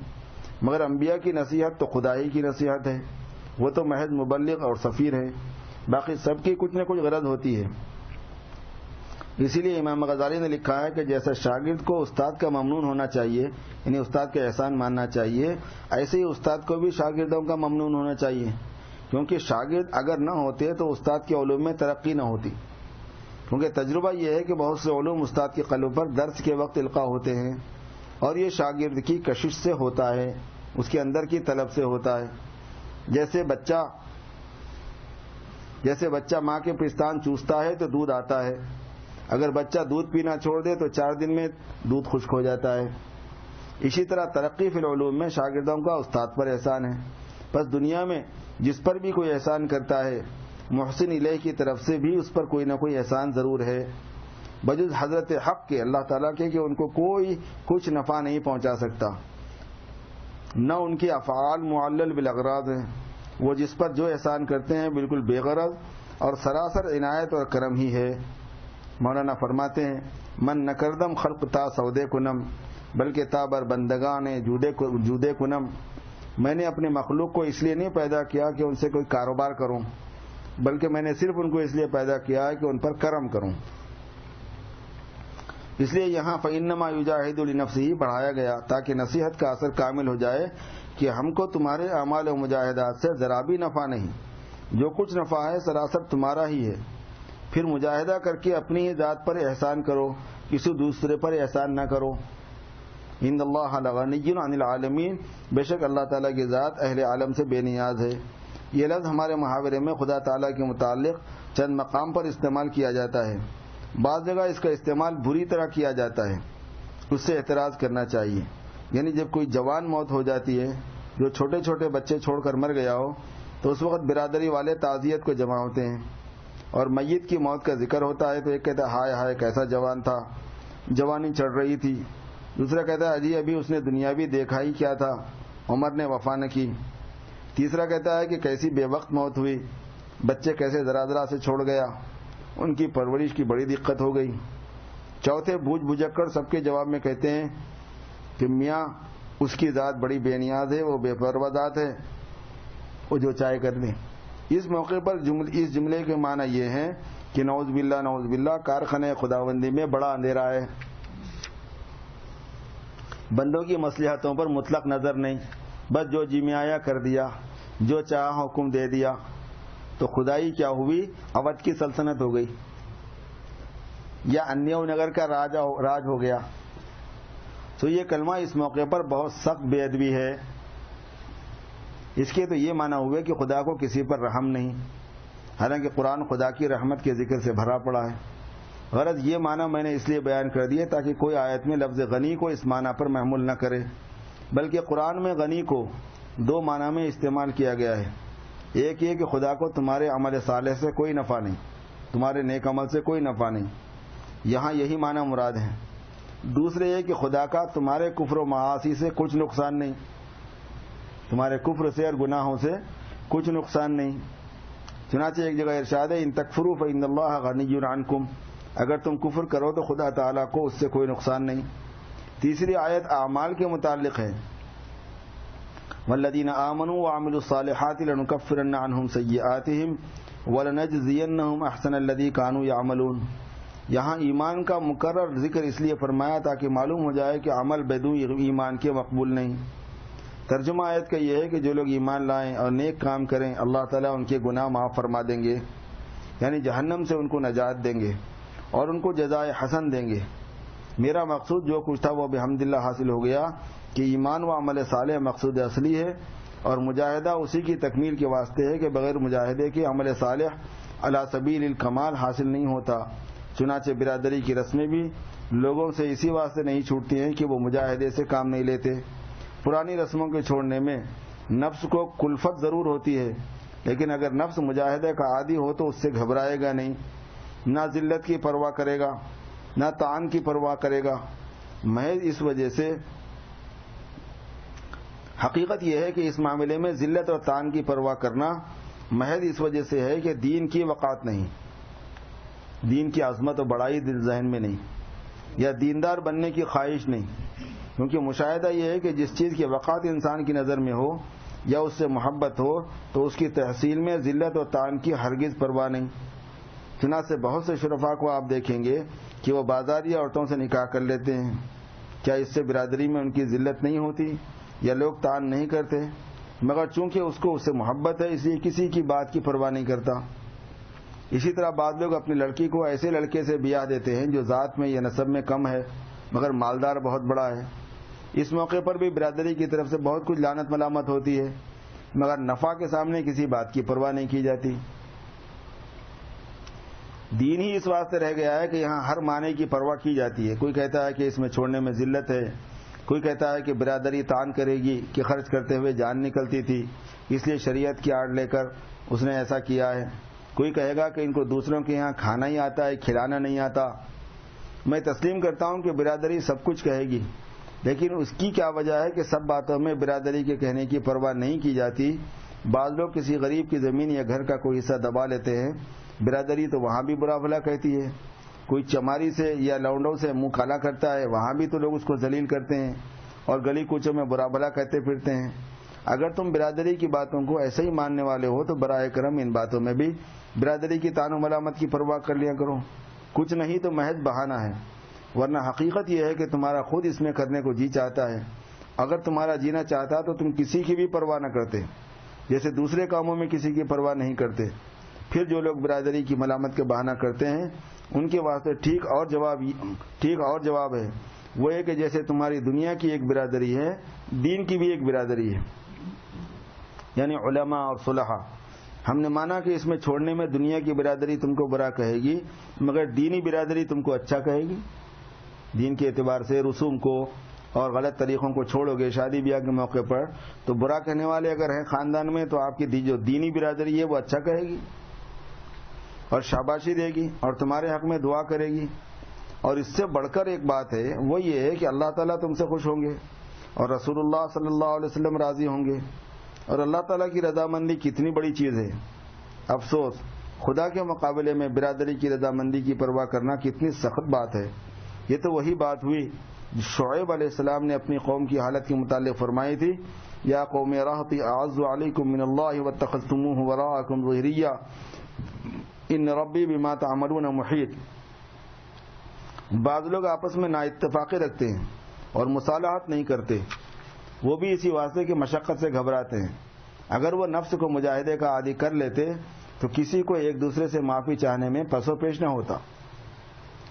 مگر انبیاء کی نصیحت تو خدا ہی کی نصیحت ہے، وہ تو محض مبلغ اور سفیر ہیں، باقی سب کی کچھ نہ کچھ غرض ہوتی ہے۔ اسی لیے امام غزالی نے لکھا ہے کہ جیسا شاگرد کو استاد کا ممنون ہونا چاہیے، یعنی استاد کا احسان ماننا چاہیے، ایسے ہی استاد کو بھی شاگردوں کا ممنون ہونا چاہیے، کیونکہ شاگرد اگر نہ ہوتے تو استاد کے علوم میں ترقی نہ ہوتی، کیونکہ تجربہ یہ ہے کہ بہت سے علوم استاد کے قلب پر درس کے وقت القاء ہوتے ہیں، اور یہ شاگرد کی کشش سے ہوتا ہے، اس کے اندر کی طلب سے ہوتا ہے۔ جیسے بچہ ماں کے پستان چوستا ہے تو دودھ آتا ہے، اگر بچہ دودھ پینا چھوڑ دے تو 4 دن میں دودھ خشک ہو جاتا ہے۔ اسی طرح ترقی فی العلوم میں شاگردوں کا استاد پر احسان ہے۔ بس دنیا میں جس پر بھی کوئی احسان کرتا ہے، محسن الیہ کی طرف سے بھی اس پر کوئی نہ کوئی احسان ضرور ہے، بجز حضرت حق کے، اللہ تعالیٰ کے، کہ ان کو کوئی کچھ نفع نہیں پہنچا سکتا، نہ ان کے افعال معلل بالاغراض ہیں، وہ جس پر جو احسان کرتے ہیں بالکل بے غرض اور سراسر عنایت اور کرم ہی ہے۔ مولانا فرماتے ہیں من نکردم خلق تا سودے کنم بلکہ تا بر بندگان جودے کنم، میں نے اپنے مخلوق کو اس لیے نہیں پیدا کیا کہ ان سے کوئی کاروبار کروں، بلکہ میں نے صرف ان کو اس لیے پیدا کیا ہے کہ ان پر کرم کروں۔ اس لیے یہاں فإنما یجاہد لنفسہ بڑھایا گیا تاکہ نصیحت کا اثر کامل ہو جائے کہ ہم کو تمہارے اعمال و مجاہدات سے ذرا بھی نفع نہیں، جو کچھ نفع ہے سراسر تمہارا ہی ہے۔ پھر مجاہدہ کر کے اپنی ہی ذات پر احسان کرو، کسی دوسرے پر احسان نہ کرو۔ ان اللہ لغنی عن العالمین، بے شک اللہ تعالیٰ کی ذات اہل عالم سے بے نیاز ہے۔ یہ لفظ ہمارے محاورے میں خدا تعالیٰ کے متعلق چند مقام پر استعمال کیا جاتا ہے، بعض جگہ اس کا استعمال بری طرح کیا جاتا ہے، اس سے اعتراض کرنا چاہیے۔ یعنی جب کوئی جوان موت ہو جاتی ہے جو چھوٹے چھوٹے بچے چھوڑ کر مر گیا ہو تو اس وقت برادری والے تعزیت کو جمع ہوتے ہیں اور میت کی موت کا ذکر ہوتا ہے تو ایک کہتا ہے ہائے ہائے کیسا جوان تھا، جوانی چڑھ رہی تھی، دوسرا کہتا ہے اجی ابھی اس نے دنیاوی دیکھا ہی کیا تھا، عمر نے وفا نہ کی، تیسرا کہتا ہے کہ کیسی بے وقت موت ہوئی، بچے کیسے ذرا ذرا سے چھوڑ گیا، ان کی پرورش کی بڑی دقت ہو گئی، چوتھے بوجھ بجھکڑ سب کے جواب میں کہتے ہیں کہ میاں اس کی ذات بڑی بے نیاز ہے، وہ بے پرواہ ذات ہے، وہ جو چاہے کر لے۔ اس موقع پر اس جملے کے معنی یہ ہیں کہ نعوذ باللہ کارخانے خداوندی میں بڑا اندھیرا ہے، بندوں کی مصلحتوں پر مطلق نظر نہیں، بس جو جی میں آیا کر دیا، جو چاہا حکم دے دیا، تو خدائی کیا ہوئی، اودھ کی سلطنت ہو گئی یا انیو نگر کا راج ہو گیا۔ تو یہ کلمہ اس موقع پر بہت سخت بے ادبی ہے۔ اس کے تو یہ معنی ہوئے کہ خدا کو کسی پر رحم نہیں، حالانکہ قرآن خدا کی رحمت کے ذکر سے بھرا پڑا ہے۔ غرض یہ معنی میں نے اس لیے بیان کر دیا تاکہ کوئی آیت میں لفظ غنی کو اس معنی پر محمول نہ کرے، بلکہ قرآن میں غنی کو دو معنی میں استعمال کیا گیا ہے۔ ایک یہ کہ خدا کو تمہارے عمل صالح سے کوئی نفع نہیں، تمہارے نیک عمل سے کوئی نفع نہیں، یہاں یہی معنی مراد ہے۔ دوسرے یہ کہ خدا کا تمہارے کفر و معاصی سے کچھ نقصان نہیں، تمہارے کفر سے اور گناہوں سے کچھ نقصان نہیں۔ چنانچہ ایک جگہ ارشاد ہے ان تکفروا فإن اللہ غنی عنکم، اگر تم کفر کرو تو خدا تعالیٰ کو اس سے کوئی نقصان نہیں۔ تیسری آیت اعمال کے متعلق ہے، والذین آمنوا وعملوا الصالحات لنکفرن عنہم سیئاتہم ولنجزینہم احسن الذی کانوا یعملون۔ یہاں ایمان کا مکرر ذکر اس لیے فرمایا تاکہ معلوم ہو جائے کہ عمل بدون ایمان کے مقبول نہیں۔ ترجمہ آیت کا یہ ہے کہ جو لوگ ایمان لائیں اور نیک کام کریں اللہ تعالیٰ ان کے گناہ معاف فرما دیں گے، یعنی جہنم سے ان کو نجات دیں گے اور ان کو جزائے حسن دیں گے۔ میرا مقصود جو کچھ تھا وہ بحمدللہ حاصل ہو گیا کہ ایمان و عمل صالح مقصود اصلی ہے اور مجاہدہ اسی کی تکمیل کے واسطے ہے کہ بغیر مجاہدے کے عمل صالح علی سبیل الکمال حاصل نہیں ہوتا۔ چنانچہ برادری کی رسمیں بھی لوگوں سے اسی واسطے نہیں چھوٹتی ہیں کہ وہ مجاہدے سے کام نہیں لیتے۔ پرانی رسموں کے چھوڑنے میں نفس کو کلفت ضرور ہوتی ہے، لیکن اگر نفس مجاہدے کا عادی ہو تو اس سے گھبرائے گا نہیں، نہ ذلت کی پرواہ کرے گا، نہ طعن کی پرواہ کرے گا۔ محض اس وجہ سے حقیقت یہ ہے کہ اس معاملے میں ذلت اور طعن کی پرواہ کرنا محض اس وجہ سے ہے کہ دین کی وقات نہیں، دین کی عظمت و بڑائی دل ذہن میں نہیں، یا دیندار بننے کی خواہش نہیں، کیونکہ مشاہدہ یہ ہے کہ جس چیز کی وقات انسان کی نظر میں ہو یا اس سے محبت ہو تو اس کی تحصیل میں ذلت اور طعن کی ہرگز پرواہ نہیں۔ چنانچہ بہت سے شرفاء کو آپ دیکھیں گے کہ وہ بازاری عورتوں سے نکاح کر لیتے ہیں، کیا اس سے برادری میں ان کی ذلت نہیں ہوتی یا لوگ طعن نہیں کرتے؟ مگر چونکہ اس کو اس سے محبت ہے اس لیے کسی کی بات کی پرواہ نہیں کرتا۔ اسی طرح بعض لوگ اپنی لڑکی کو ایسے لڑکے سے بیاہ دیتے ہیں جو ذات میں یا نسب میں کم ہے مگر مالدار بہت بڑا ہے۔ اس موقع پر بھی برادری کی طرف سے بہت کچھ لعنت ملامت ہوتی ہے، مگر نفع کے سامنے کسی بات کی پرواہ نہیں کی جاتی۔ دین ہی اس واسطے رہ گیا ہے کہ یہاں ہر معنی کی پرواہ کی جاتی ہے۔ کوئی کہتا ہے کہ اس میں چھوڑنے میں ذلت ہے، کوئی کہتا ہے کہ برادری طعن کرے گی کہ خرچ کرتے ہوئے جان نکلتی تھی اس لیے شریعت کی آڑ لے کر اس نے ایسا کیا ہے، کوئی کہے گا کہ ان کو دوسروں کے یہاں کھانا ہی آتا ہے کھلانا نہیں آتا۔ میں تسلیم کرتا ہوں کہ برادری سب کچھ کہے گی، لیکن اس کی کیا وجہ ہے کہ سب باتوں میں برادری کے کہنے کی پرواہ نہیں کی جاتی؟ بعض لوگ کسی غریب کی زمین یا گھر کا کوئی حصہ دبا لیتے ہیں، برادری تو وہاں بھی برا بھلا کہتی ہے، کوئی چماری سے یا لونڈوں سے منہ کالا کرتا ہے وہاں بھی تو لوگ اس کو ذلیل کرتے ہیں اور گلی کوچوں میں برا بھلا کہتے پھرتے ہیں. اگر تم برادری کی باتوں کو ایسے ہی ماننے والے ہو تو برائے کرم ان باتوں میں بھی برادری کی تان و ملامت کی پرواہ کر لیا کرو. کچھ نہیں تو محض بہانہ ہے، ورنہ حقیقت یہ ہے کہ تمہارا خود اس میں کرنے کو جی چاہتا ہے. اگر تمہارا جینا چاہتا تو تم کسی کی بھی پرواہ نہ کرتے، جیسے دوسرے کاموں میں کسی کی پرواہ نہیں کرتے. پھر جو لوگ برادری کی ملامت کے بہانہ کرتے ہیں ان کے واسطے ٹھیک اور جواب ہے، وہ ہے کہ جیسے تمہاری دنیا کی ایک برادری ہے دین کی بھی ایک برادری ہے، یعنی علماء اور صلحاء. ہم نے مانا کہ اس میں چھوڑنے میں دنیا کی برادری تم کو برا کہے گی مگر دینی برادری تم کو اچھا کہے گی. دین کے اعتبار سے رسوم کو اور غلط طریقوں کو چھوڑو گے شادی بیاہ کے موقع پر تو برا کہنے والے اگر ہیں خاندان میں تو آپ کی جو دینی برادری ہے وہ اچھا کہے گی اور شاباشی دے گی اور تمہارے حق میں دعا کرے گی. اور اس سے بڑھ کر ایک بات ہے وہ یہ ہے کہ اللہ تعالیٰ تم سے خوش ہوں گے اور رسول اللہ صلی اللہ علیہ وسلم راضی ہوں گے. اور اللہ تعالیٰ کی رضامندی کتنی بڑی چیز ہے. افسوس خدا کے مقابلے میں برادری کی رضامندی کی پرواہ کرنا کتنی سخت بات ہے. یہ تو وہی بات ہوئی شعیب علیہ السلام نے اپنی قوم کی حالت کے متعلق فرمائی تھی، یا قوم راحتی اعز علیکم من اللہ واتخذتموہ وراءکم ظہریہ ان ربی بما تعملون محیط. بعض لوگ آپس میں نا اتفاقی رکھتے ہیں اور مصالحت نہیں کرتے، وہ بھی اسی واسطے کہ مشقت سے گھبراتے ہیں. اگر وہ نفس کو مجاہدے کا عادی کر لیتے تو کسی کو ایک دوسرے سے معافی چاہنے میں پس و پیش نہ ہوتا.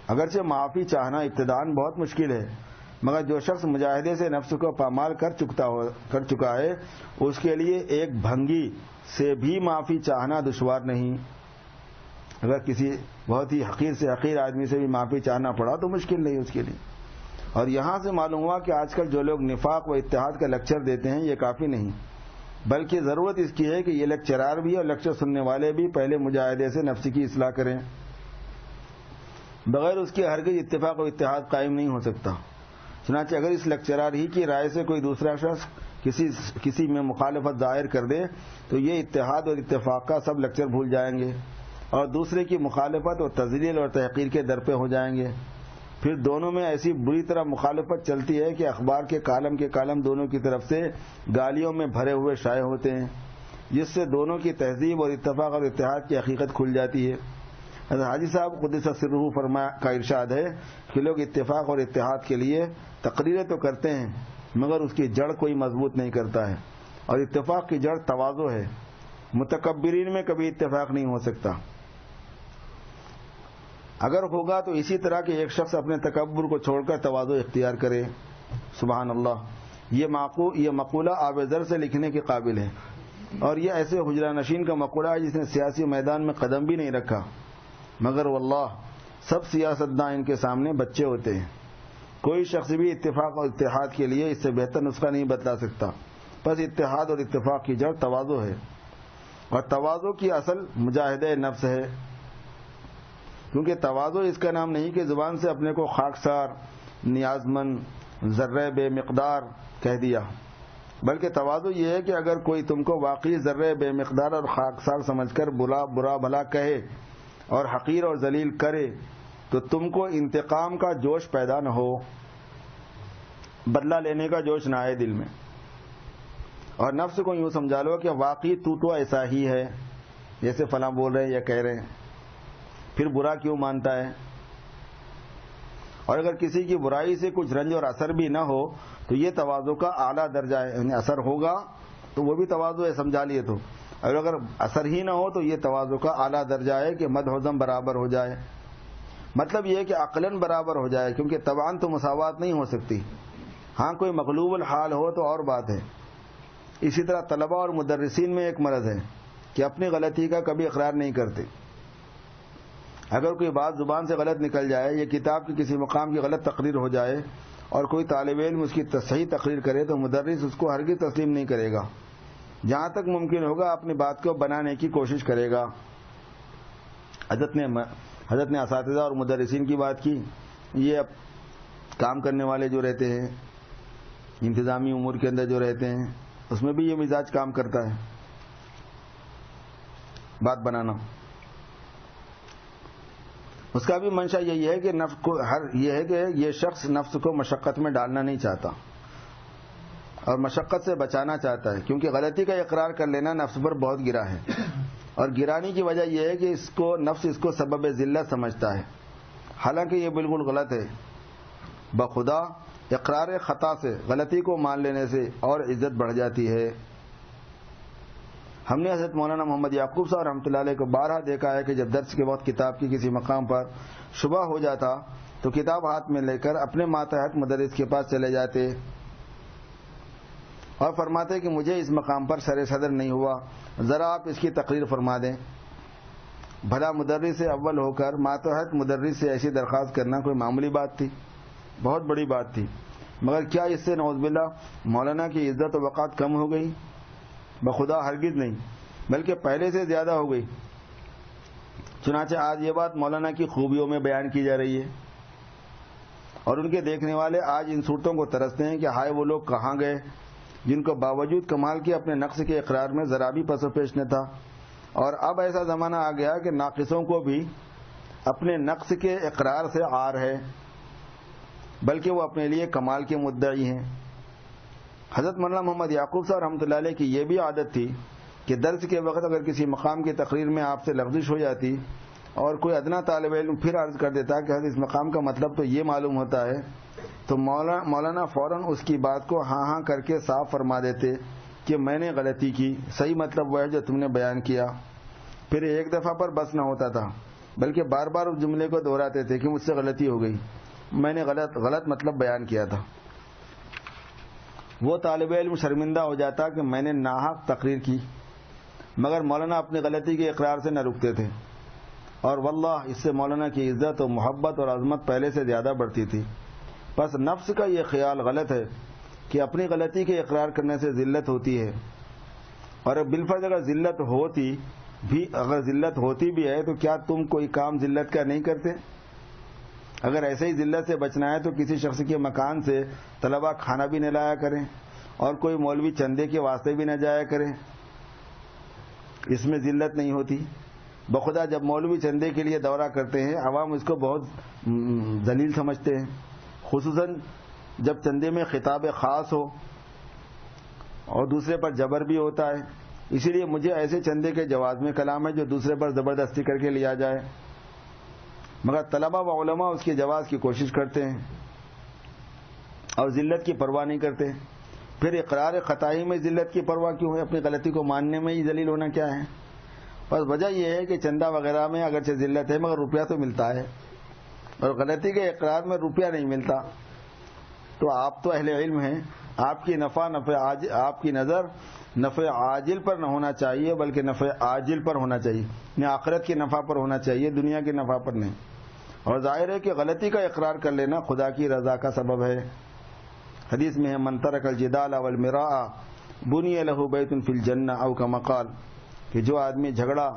اگرچہ معافی چاہنا ابتداءً بہت مشکل ہے مگر جو شخص مجاہدے سے نفس کو پامال کر چکا ہے اس کے لیے ایک بھنگی سے بھی معافی چاہنا دشوار نہیں. اگر کسی بہت ہی حقیر سے حقیر آدمی سے بھی معافی چاہنا پڑا تو مشکل نہیں اس کے لیے. اور یہاں سے معلوم ہوا کہ آج کل جو لوگ نفاق و اتحاد کا لیکچر دیتے ہیں یہ کافی نہیں، بلکہ ضرورت اس کی ہے کہ یہ لیکچرار بھی اور لیکچر سننے والے بھی پہلے مجاہدے سے نفس کی اصلاح کریں. بغیر اس کے ہرگز اتفاق و اتحاد قائم نہیں ہو سکتا. چنانچہ اگر اس لیکچرار ہی کی رائے سے کوئی دوسرا شخص کسی میں مخالفت ظاہر کر دے تو یہ اتحاد اور اتفاق کا سب لیکچر بھول جائیں گے اور دوسرے کی مخالفت اور تذلیل اور تحقیر کے در پہ ہو جائیں گے. پھر دونوں میں ایسی بری طرح مخالفت چلتی ہے کہ اخبار کے کالم دونوں کی طرف سے گالیوں میں بھرے ہوئے شائع ہوتے ہیں، جس سے دونوں کی تہذیب اور اتفاق اور اتحاد کی حقیقت کھل جاتی ہے. حاجی صاحب قدس سرہ فرمایا کا ارشاد ہے کہ لوگ اتفاق اور اتحاد کے لیے تقریریں تو کرتے ہیں مگر اس کی جڑ کوئی مضبوط نہیں کرتا ہے، اور اتفاق کی جڑ تواضع ہے. متکبرین میں کبھی اتفاق نہیں ہو سکتا. اگر ہوگا تو اسی طرح کہ ایک شخص اپنے تکبر کو چھوڑ کر تواضع اختیار کرے. سبحان اللہ، یہ مقولہ آب زر سے لکھنے کے قابل ہے، اور یہ ایسے حجرہ نشین کا مقولہ ہے جس نے سیاسی میدان میں قدم بھی نہیں رکھا، مگر واللہ سب سیاستداں ان کے سامنے بچے ہوتے ہیں. کوئی شخص بھی اتفاق اور اتحاد کے لیے اس سے بہتر نسخہ نہیں بتلا سکتا. بس اتحاد اور اتفاق کی جڑ تواضع ہے، اور تواضع کی اصل مجاہدہ نفس ہے. کیونکہ تواضع اس کا نام نہیں کہ زبان سے اپنے کو خاکسار، نیازمند، ذرہ بے مقدار کہہ دیا، بلکہ تواضع یہ ہے کہ اگر کوئی تم کو واقعی ذرہ بے مقدار اور خاکسار سمجھ کر برا بھلا کہے اور حقیر اور ذلیل کرے تو تم کو انتقام کا جوش پیدا نہ ہو، بدلہ لینے کا جوش نہ آئے دل میں، اور نفس کو یوں سمجھا لو کہ واقعی تو ایسا ہی ہے جیسے فلاں بول رہے ہیں یا کہہ رہے ہیں، پھر برا کیوں مانتا ہے. اور اگر کسی کی برائی سے کچھ رنج اور اثر بھی نہ ہو تو یہ تواضع کا اعلیٰ درجہ ہے، یعنی اثر ہوگا تو وہ بھی تواضع ہے، سمجھا لیے تو. اگر اثر ہی نہ ہو تو یہ تواضع کا اعلیٰ درجہ ہے کہ مد حزم برابر ہو جائے. مطلب یہ ہے کہ عقلاً برابر ہو جائے، کیونکہ طبعاً تو مساوات نہیں ہو سکتی. ہاں کوئی مغلوب الحال ہو تو اور بات ہے. اسی طرح طلباء اور مدرسین میں ایک مرض ہے کہ اپنی غلطی کا کبھی اقرار نہیں کرتے. اگر کوئی بات زبان سے غلط نکل جائے یا کتاب کی کسی مقام کی غلط تقریر ہو جائے اور کوئی طالب علم اس کی صحیح تقریر کرے تو مدرس اس کو ہرگز تسلیم نہیں کرے گا، جہاں تک ممکن ہوگا اپنی بات کو بنانے کی کوشش کرے گا. حضرت نے اساتذہ اور مدرسین کی بات کی. یہ اب کام کرنے والے جو رہتے ہیں، انتظامی امور کے اندر جو رہتے ہیں، اس میں بھی یہ مزاج کام کرتا ہے، بات بنانا. اس کا بھی منشا یہی ہے کہ نفس کو یہ ہے کہ یہ شخص نفس کو مشقت میں ڈالنا نہیں چاہتا اور مشقت سے بچانا چاہتا ہے، کیونکہ غلطی کا اقرار کر لینا نفس پر بہت گرا ہے، اور گرانی کی وجہ یہ ہے کہ نفس اس کو سبب ذلت سمجھتا ہے، حالانکہ یہ بالکل غلط ہے۔ بخدا اقرار خطا سے، غلطی کو مان لینے سے اور عزت بڑھ جاتی ہے۔ ہم نے حضرت مولانا محمد یعقوب صاحب رحمۃ اللہ علیہ کو بارہا دیکھا ہے کہ جب درس کے وقت کتاب کی کسی مقام پر شبہ ہو جاتا تو کتاب ہاتھ میں لے کر اپنے ماتحت مدرس کے پاس چلے جاتے اور فرماتے کہ مجھے اس مقام پر سر صدر نہیں ہوا، ذرا آپ اس کی تقریر فرما دیں۔ بھلا مدرس سے اول ہو کر ماتحت مدرس سے ایسی درخواست کرنا کوئی معمولی بات تھی؟ بہت بڑی بات تھی، مگر کیا اس سے نعوذ باللہ مولانا کی عزت و وقار کم ہو گئی؟ بخدا ہرگز نہیں، بلکہ پہلے سے زیادہ ہو گئی۔ چنانچہ آج یہ بات مولانا کی خوبیوں میں بیان کی جا رہی ہے، اور ان کے دیکھنے والے آج ان صورتوں کو ترستے ہیں کہ ہائے وہ لوگ کہاں گئے جن کو باوجود کمال کے اپنے نقص کے اقرار میں ذرا بھی پس و پیش نہ تھا۔ اور اب ایسا زمانہ آ گیا کہ ناقصوں کو بھی اپنے نقص کے اقرار سے عار ہے، بلکہ وہ اپنے لیے کمال کے مدعی ہیں۔ حضرت مولانا محمد یعقوب صاحب رحمۃ اللہ علیہ کی یہ بھی عادت تھی کہ درس کے وقت اگر کسی مقام کی تقریر میں آپ سے لغزش ہو جاتی اور کوئی ادنا طالب علم پھر عرض کر دیتا کہ حضرت اس مقام کا مطلب تو یہ معلوم ہوتا ہے، تو مولانا فوراً اس کی بات کو ہاں ہاں کر کے صاف فرما دیتے کہ میں نے غلطی کی، صحیح مطلب وہ ہے جو تم نے بیان کیا۔ پھر ایک دفعہ پر بس نہ ہوتا تھا، بلکہ بار بار اس جملے کو دہراتے تھے کہ مجھ سے غلطی ہو گئی، میں نے غلط مطلب بیان کیا تھا۔ وہ طالب علم شرمندہ ہو جاتا کہ میں نے ناحق تقریر کی، مگر مولانا اپنی غلطی کے اقرار سے نہ رکتے تھے، اور واللہ اس سے مولانا کی عزت و محبت اور عظمت پہلے سے زیادہ بڑھتی تھی۔ بس نفس کا یہ خیال غلط ہے کہ اپنی غلطی کے اقرار کرنے سے ذلت ہوتی ہے، اور بالفرض اگر ذلت ہوتی بھی ہے تو کیا تم کوئی کام ذلت کا نہیں کرتے؟ اگر ایسے ہی ذلت سے بچنا ہے تو کسی شخص کے مکان سے طلبہ کھانا بھی نہ لایا کریں اور کوئی مولوی چندے کے واسطے بھی نہ جایا کریں، اس میں ذلت نہیں ہوتی۔ بخدا جب مولوی چندے کے لیے دورہ کرتے ہیں عوام اس کو بہت ذلیل سمجھتے ہیں، خصوصاً جب چندے میں خطاب خاص ہو اور دوسرے پر جبر بھی ہوتا ہے۔ اسی لیے مجھے ایسے چندے کے جواز میں کلام ہے جو دوسرے پر زبردستی کر کے لیا جائے، مگر طلبہ و علماء اس کے جواز کی کوشش کرتے ہیں اور ذلت کی پرواہ نہیں کرتے۔ پھر اقرار خطائی میں ذلت کی پرواہ کیوں ہے؟ اپنی غلطی کو ماننے میں ہی ذلیل ہونا کیا ہے؟ بس وجہ یہ ہے کہ چندہ وغیرہ میں اگرچہ ذلت ہے مگر روپیہ تو ملتا ہے، اور غلطی کے اقرار میں روپیہ نہیں ملتا۔ تو آپ تو اہل علم ہیں، آپ کی نظر نفع عاجل پر نہ ہونا چاہیے بلکہ نفع عاجل پر ہونا چاہیے، یعنی آخرت کے نفع پر ہونا چاہیے، دنیا کے نفع پر نہیں۔ اور ظاہر ہے کہ غلطی کا اقرار کر لینا خدا کی رضا کا سبب ہے۔ حدیث میں ہے من ترک الجدال والمراء بنی لہ بیت فی الجنہ او کما قال، کہ جو آدمی جھگڑا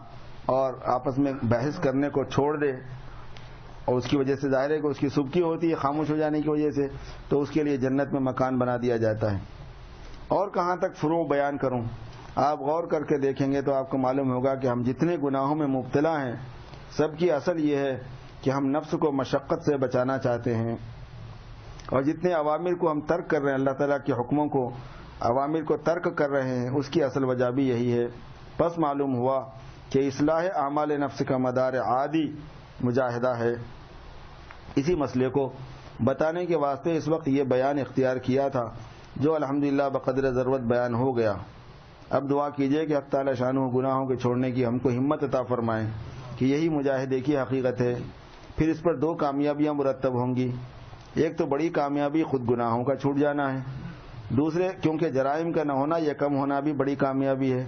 اور آپس میں بحث کرنے کو چھوڑ دے اور اس کی وجہ سے ظاہر ہے کہ اس کی سبکی ہوتی ہے خاموش ہو جانے کی وجہ سے، تو اس کے لیے جنت میں مکان بنا دیا جاتا ہے۔ اور کہاں تک فروع بیان کروں، آپ غور کر کے دیکھیں گے تو آپ کو معلوم ہوگا کہ ہم جتنے گناہوں میں مبتلا ہیں سب کی اصل یہ ہے کہ ہم نفس کو مشقت سے بچانا چاہتے ہیں، اور جتنے عوامر کو ہم ترک کر رہے ہیں، اللہ تعالیٰ کے حکموں کو عوامر کو ترک کر رہے ہیں، اس کی اصل وجہ بھی یہی ہے۔ پس معلوم ہوا کہ اصلاح اعمال نفس کا مدار عادی مجاہدہ ہے۔ اسی مسئلے کو بتانے کے واسطے اس وقت یہ بیان اختیار کیا تھا جو الحمدللہ بقدر ضرورت بیان ہو گیا۔ اب دعا کیجئے کہ حق تعالی شانہ گناہوں کے چھوڑنے کی ہم کو ہمت عطا فرمائیں کہ یہی مجاہدے کی حقیقت ہے۔ پھر اس پر دو کامیابیاں مرتب ہوں گی، ایک تو بڑی کامیابی خود گناہوں کا چھوٹ جانا ہے، دوسرے کیونکہ جرائم کا نہ ہونا یا کم ہونا بھی بڑی کامیابی ہے،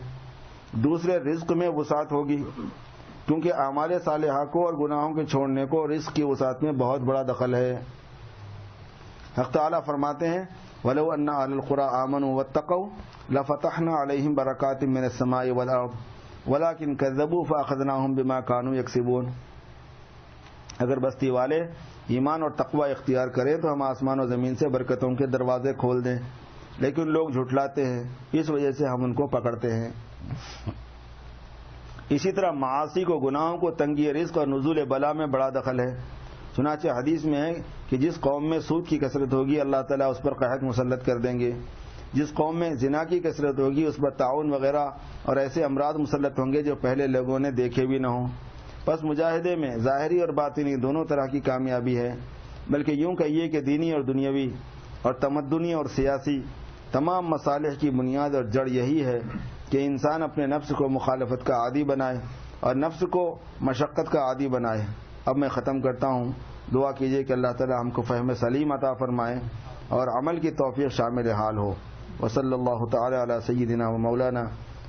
دوسرے رزق میں وسعت ہوگی، کیونکہ اعمال صالحہ کو اور گناہوں کے چھوڑنے کو رزق کی وسعت میں بہت بڑا دخل ہے۔ حق تعالیٰ فرماتے ہیں وَلَوْ أَنَّ أَهْلَ الْقُرَىٰ آمَنُوا وَاتَّقَوْا لَفَتَحْنَا عَلَيْهِمْ بَرَكَاتٍ مِّنَ السَّمَاءِ وَالْأَرْضِ وَلَٰكِن كَذَّبُوا فَأَخَذْنَاهُم بِمَا كَانُوا يَكْسِبُونَ۔ اگر بستی والے ایمان اور تقوی اختیار کریں تو ہم آسمان و زمین سے برکتوں کے دروازے کھول دیں، لیکن لوگ جھٹلاتے ہیں، اس وجہ سے ہم ان کو پکڑتے ہیں۔ اسی طرح معاصی کو، گناہوں کو تنگی رزق اور نزول بلا میں بڑا دخل ہے۔ چنانچہ حدیث میں ہے کہ جس قوم میں سود کی کثرت ہوگی اللہ تعالیٰ اس پر قحط مسلط کر دیں گے، جس قوم میں زنا کی کثرت ہوگی اس پر طاعون وغیرہ اور ایسے امراض مسلط ہوں گے جو پہلے لوگوں نے دیکھے بھی نہ ہوں۔ پس مجاہدے میں ظاہری اور باطنی دونوں طرح کی کامیابی ہے، بلکہ یوں کہیے کہ دینی اور دنیاوی اور تمدنی اور سیاسی تمام مصالح کی بنیاد اور جڑ یہی ہے کہ انسان اپنے نفس کو مخالفت کا عادی بنائے اور نفس کو مشقت کا عادی بنائے۔ اب میں ختم کرتا ہوں، دعا کیجیے کہ اللہ تعالی ہم کو فہم سلیم عطا فرمائے اور عمل کی توفیق شامل حال ہو۔ وصلی اللہ تعالی علی سیدنا و مولانا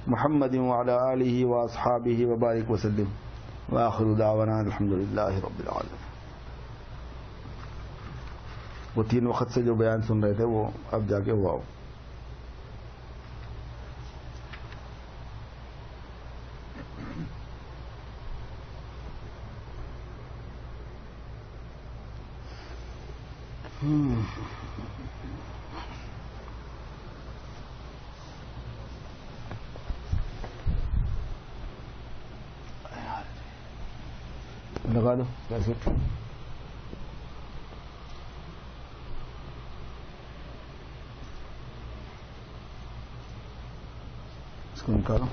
محمد وعلی آلہ واصحابہ وبارک وسلم وآخر دعوانا الحمدللہ رب العالمین۔ وہ 3 وقت سے جو بیان سن رہے تھے وہ اب جا کے ہوا ہو۔ لگا دو کیسٹ، اس کو نکالو۔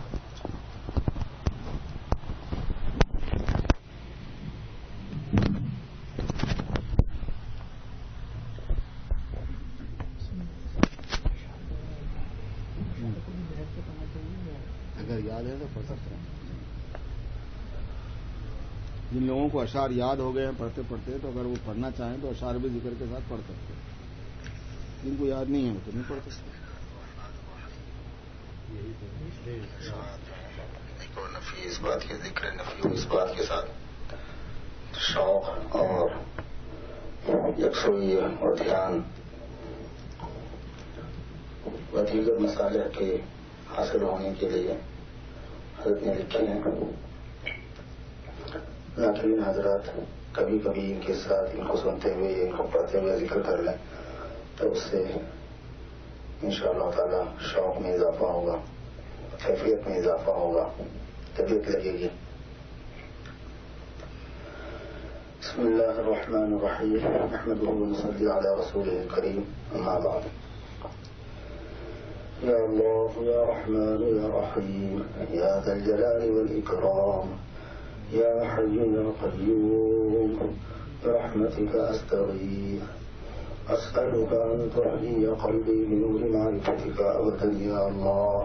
اگر یاد ہے تو پڑھ سکتے ہیں۔ جن لوگوں کو اشعار یاد ہو گئے ہیں پڑھتے پڑھتے تو اگر وہ پڑھنا چاہیں تو اشعار بھی ذکر کے ساتھ پڑھ سکتے ہیں، جن کو یاد نہیں ہے وہ تو نہیں پڑھ سکتے۔ نفی اس بات کے ذکر نفی اس بات کے ساتھ شوق اور یکسوئی اور دھیان و دیگر مصالح کے حاصل ہونے کے لیے حضرت نے لکھے ہیں۔ ناظرین حضرات کبھی کبھی ان کے ساتھ ان کو سنتے ہوئے ان کو پڑھتے ہوئے ذکر کر لیں تو اس سے انشاءاللہ تعالی شوق میں اضافہ ہوگا، کیفیت میں اضافہ ہوگا، طبیعت لگے گی۔ بسم اللہ الرحمن الرحیم، نحمده ونصلی علی رسوله الکریم، اما بعد۔ یا اللہ یا رحمان یا رحیم یا ذا الجلال والاکرام یا حی یا قیوم برحمتک استغیث اسألک ان تحیی قلبی بنور معرفتک ابدا یا اللہ۔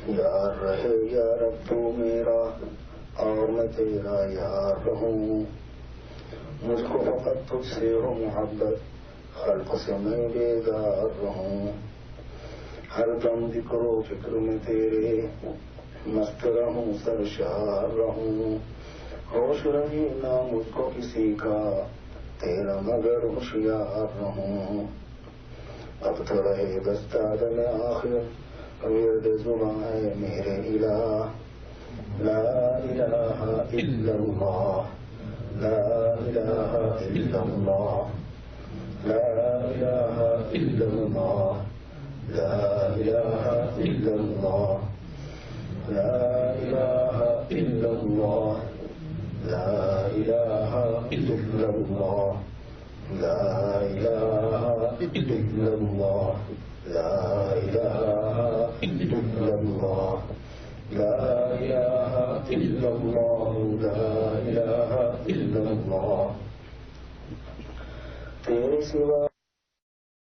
یار رہے یا رب تو میرا اور میں تیرا یار رہوں، مجھ کو فقط تجھ سے ہو محبت، خلق سے میں بیدار رہوں، ہر دم ذکر و فکر میں تیرے مست رہوں، سرشار رہوں، ہوش رہی نہ مجھ کو کسی کا، تیرا مگر ہوشیار رہوں۔ اب تو رہے بس دادن آخر ورد زباں ہے میرے الہ، لا الہ الا اللہ، لا الہ الا اللہ، لا الہ الا اللہ، لا الہ الا اللہ، لا الہ الا اللہ، لا الہ الا اللہ، لا الہ الا اللہ، لا الہ الا اللہ، لا الہ الا اللہ، لا الہ الا اللہ۔ تیرے سوا